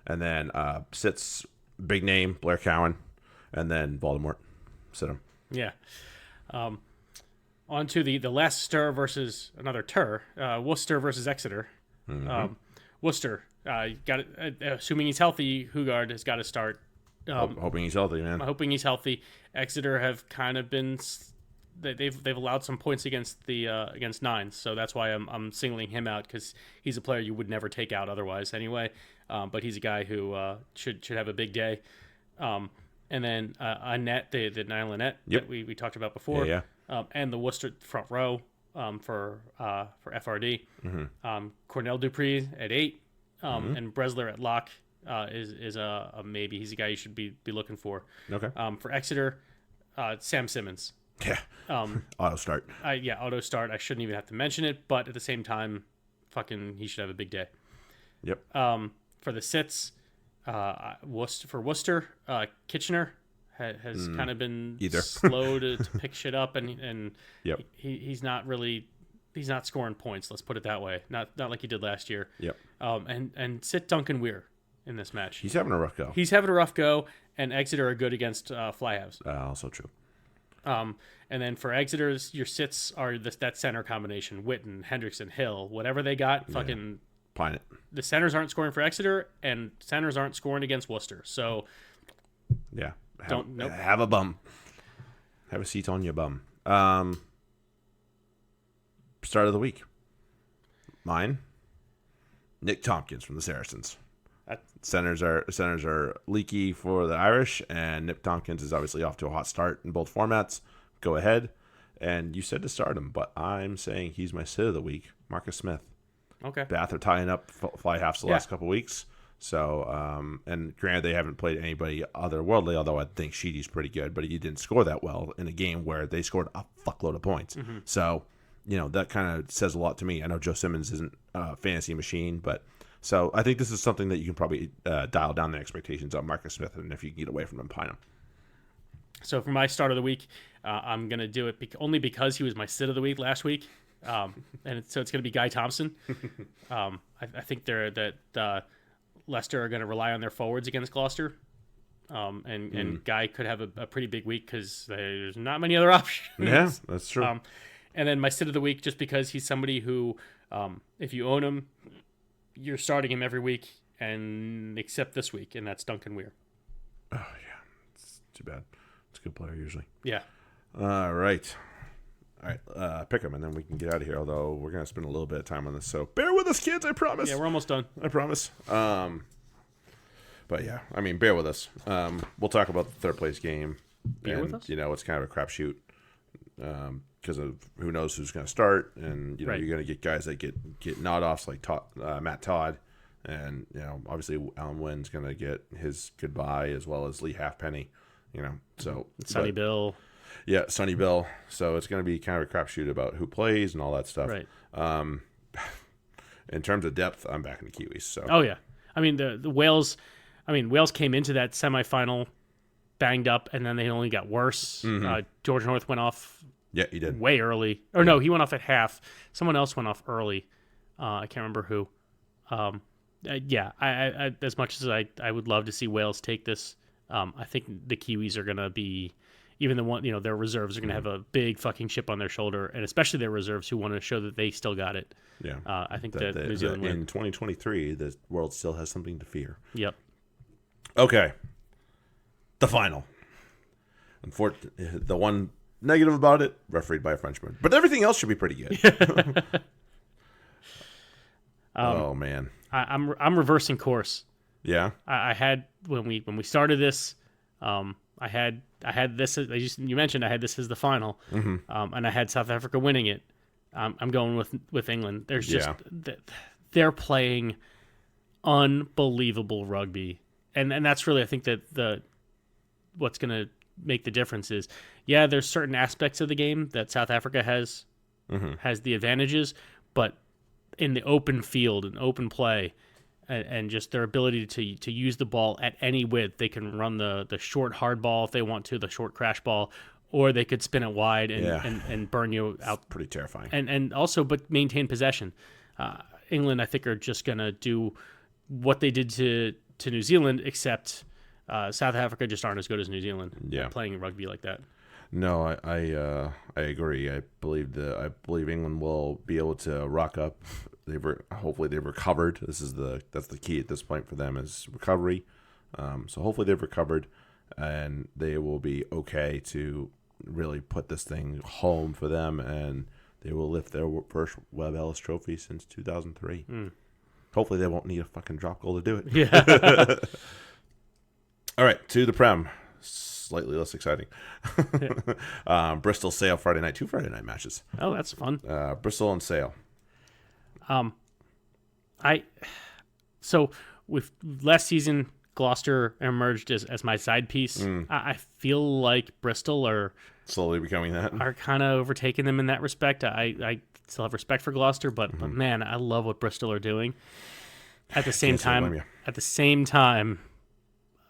And then sits big name, Blair Cowan, and then Voldemort. Sit him. Yeah. On to the Leicester versus another Tur. Worcester versus Exeter. Mm-hmm. Worcester, assuming he's healthy, Hugard has got to start. Hoping he's healthy, man. I'm hoping he's healthy. Exeter have kind of been they've allowed some points against nines, so that's why I'm singling him out because he's a player you would never take out otherwise anyway. But he's a guy who should have a big day. And then Annette, the Niall Annette that we talked about before, and the Worcester front row for FRD. Mm-hmm. Cornell Dupree at 8, and Bresler at lock. Is a maybe. He's a guy you should be looking for. Okay. For Exeter, Sam Simmons. Yeah. Auto start. Auto start. I shouldn't even have to mention it, but at the same time, fucking, he should have a big day. Yep. For the sits, Worcester, Kitchener has kind of been slow to pick shit up, and he's not scoring points. Let's put it that way. Not like he did last year. Yep. And sit Duncan Weir in this match. He's having a rough go. And Exeter are good against fly halves. Also true. And then for Exeter's, your sits are that center combination: Witten, Hendrickson, Hill, whatever they got. Fucking pine it. The centers aren't scoring for Exeter, and centers aren't scoring against Worcester. So yeah, Nope. Have a bum. Have a seat on your bum. Start of the week. Mine. Nick Tompkins from the Saracens. Centers are leaky for the Irish, and Nick Tompkins is obviously off to a hot start in both formats. Go ahead. And you said to start him, but I'm saying he's my sit of the week. Marcus Smith. Okay. Bath are tying up fly halves the last couple weeks. So, and granted, they haven't played anybody otherworldly, although I think Sheedy's pretty good, but he didn't score that well in a game where they scored a fuckload of points. So, that kind of says a lot to me. I know Joe Simmons isn't a fantasy machine, but so I think this is something that you can probably dial down the expectations on Marcus Smith, and if you can get away from him, pine him. So for my start of the week, I'm going to do it only because he was my sit of the week last week. So it's going to be Guy Thompson. I think Leicester are going to rely on their forwards against Gloucester. And Guy could have a pretty big week because there's not many other options. Yeah, that's true. And then my sit of the week, just because he's somebody who, if you own him, you're starting him every week, and except this week, and that's Duncan Weir. Oh, yeah. It's too bad. It's a good player usually. Yeah. All right. Pick him, and then we can get out of here, although we're going to spend a little bit of time on this, so bear with us, kids, I promise. Yeah, we're almost done. I promise. But, yeah, I mean, bear with us. We'll talk about the third place game. Bear with us? It's kind of a crapshoot because of who knows who's going to start, and, you're going to get guys that get nod-offs like Matt Todd, and, obviously Alan Wynn's going to get his goodbye as well as Lee Halfpenny, so. Sonny Bill. Yeah, Sonny Bill. So it's going to be kind of a crapshoot about who plays and all that stuff. Right. In terms of depth, I'm back in the Kiwis. So. Oh yeah, I mean the Wales. I mean Wales came into that semifinal banged up, and then they only got worse. George North went off. Yeah, he did way early. Or no, he went off at half. Someone else went off early. I can't remember who. Yeah, I as much as I would love to see Wales take this, I think the Kiwis are going to be. Even the one, their reserves are going to have a big fucking chip on their shoulder, and especially their reserves who want to show that they still got it. Yeah, I think that New Zealand in 2023, the world still has something to fear. Yep. Okay. The final. The one negative about it, refereed by a Frenchman, but everything else should be pretty good. Oh man, I'm reversing course. Yeah. I had when we started this, I had this. You mentioned I had this as the final, and I had South Africa winning it. I'm going with England. There's just they're playing unbelievable rugby, and that's really I think that what's going to make the difference is there's certain aspects of the game that South Africa has the advantages, but in the open field and open play. And just their ability to use the ball at any width. They can run the short hard ball if they want to, the short crash ball, or they could spin it wide and burn you out. It's pretty terrifying. And also, but maintain possession. England, I think, are just going to do what they did to New Zealand, except South Africa just aren't as good as New Zealand playing rugby like that. No, I agree. I believe England will be able to rock up. Hopefully they've recovered. That's the key at this point for them is recovery. So hopefully they've recovered, and they will be okay to really put this thing home for them, and they will lift their first Webb Ellis Trophy since 2003. Hopefully they won't need a fucking drop goal to do it. Yeah. All right, to the Prem. Slightly less exciting. Bristol Sale Friday night. 2 Friday night matches. Oh, that's fun. Bristol and Sale. So with last season, Gloucester emerged as my side piece. I feel like Bristol are slowly becoming that. Are kind of overtaking them in that respect. I still have respect for Gloucester, but man, I love what Bristol are doing. At the same time,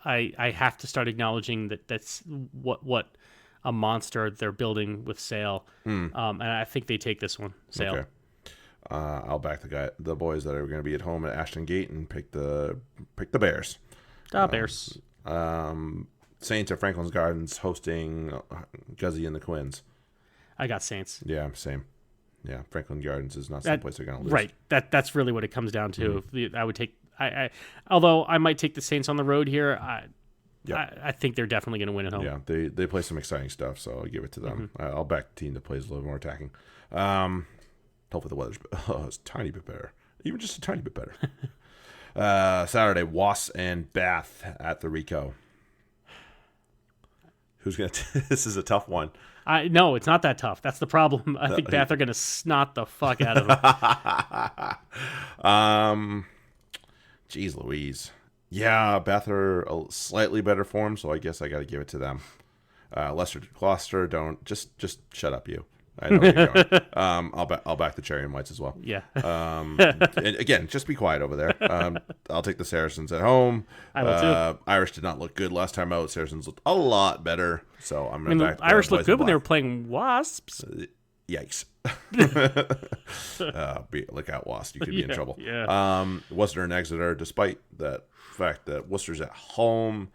I have to start acknowledging that's what a monster they're building with Sale. And I think they take this one, Sale. Okay. I'll back the boys that are going to be at home at Ashton Gate and pick the Bears. Bears. Saints at Franklin's Gardens hosting Guzzy and the Quins. I got Saints. Yeah, same. Yeah, Franklin Gardens is not some place they're going to lose. Right. That's really what it comes down to. I would take. Although I might take the Saints on the road here. I think they're definitely going to win at home. Yeah, they play some exciting stuff, so I'll give it to them. I'll back the team that plays a little more attacking. Hopefully the weather's a tiny bit better. Even just a tiny bit better. Saturday, Wasps and Bath at the Rico. Who's going to... This is a tough one. No, it's not that tough. That's the problem. I think Bath are going to snot the fuck out of them. Jeez Louise. Yeah, Bath are a slightly better form, so I guess I got to give it to them. Leicester, Gloucester, don't just shut up, you. I know where you're going. I'll back the Cherry and Whites as well. Yeah. And again, just be quiet over there. I'll take the Saracens at home. I will too. Irish did not look good last time out. Saracens looked a lot better, so I'm going to back the Irish looked good when they were playing Wasps. Yikes. Look out, Wasps. You could be in trouble. Yeah. Worcester and Exeter, despite that fact that Worcester's at home.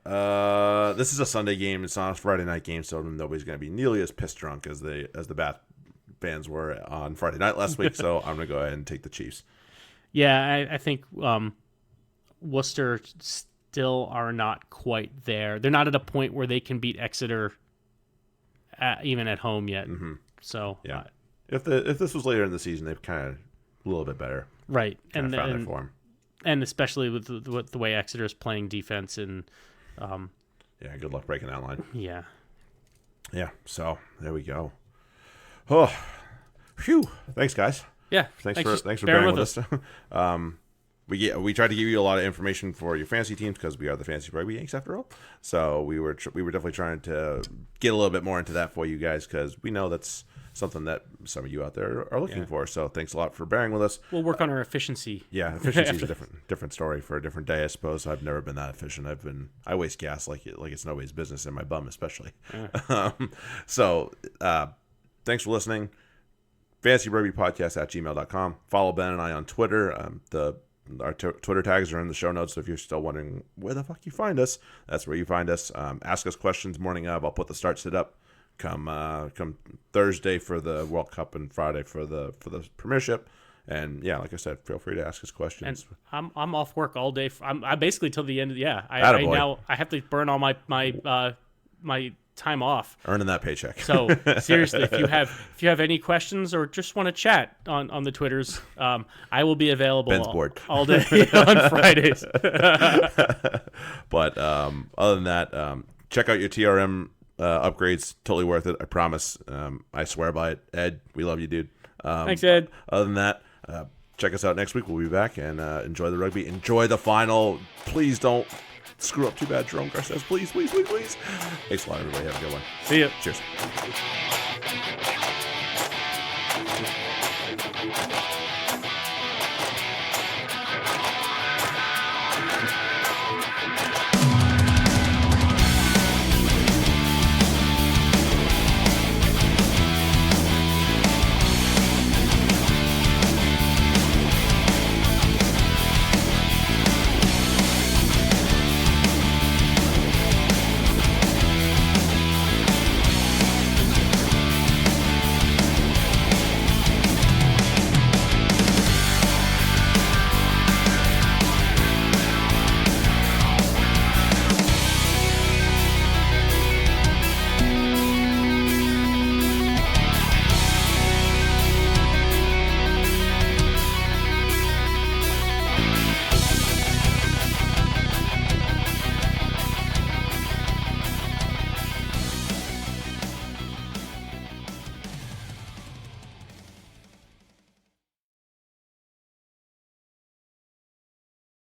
This is a Sunday game. It's not a Friday night game, so nobody's going to be nearly as pissed drunk as the Bath fans were on Friday night last week, so I'm going to go ahead and take the Chiefs. Yeah, I think Worcester still are not quite there. They're not at a point where they can beat Exeter even at home yet. Mm-hmm. So yeah, if this was later in the season, they've kind of a little bit better, right? And found their form, and especially with the way Exeter is playing defense and yeah, good luck breaking that line. Yeah. So there we go. Oh, phew! Thanks, guys. Yeah, thanks for bearing with us. We tried to give you a lot of information for your fantasy teams because we are the Fantasy Rugby Yanks after all. So we were definitely trying to get a little bit more into that for you guys because we know that's something that some of you out there are looking for. So thanks a lot for bearing with us. We'll work on our efficiency. Yeah, efficiency is a different story for a different day, I suppose. I've never been that efficient. I waste gas like it's nobody's business, in my bum especially. Yeah. Thanks for listening. FantasyRugbyPodcast@gmail.com. Follow Ben and I on Twitter. Our Twitter tags are in the show notes, so if you're still wondering where the fuck you find us, that's where you find us. Ask us questions morning of. I'll put the start sit up come Thursday for the World Cup and Friday for the Premiership. And yeah, like I said, feel free to ask us questions. And I'm off work all day. I basically till the end. I have to burn all my time off earning that paycheck. So seriously, if you have any questions or just want to chat on the Twitters, I will be available all day on Fridays. But other than that, check out your TRM upgrades. Totally worth it, I promise. I swear by it. Ed, we love you, dude. Thanks, Ed. Other than that, check us out next week. We'll be back and enjoy the rugby. Enjoy the final. Please don't screw up too bad, Jerome Garces. Please. Thanks a lot, everybody. Have a good one. See ya. Cheers.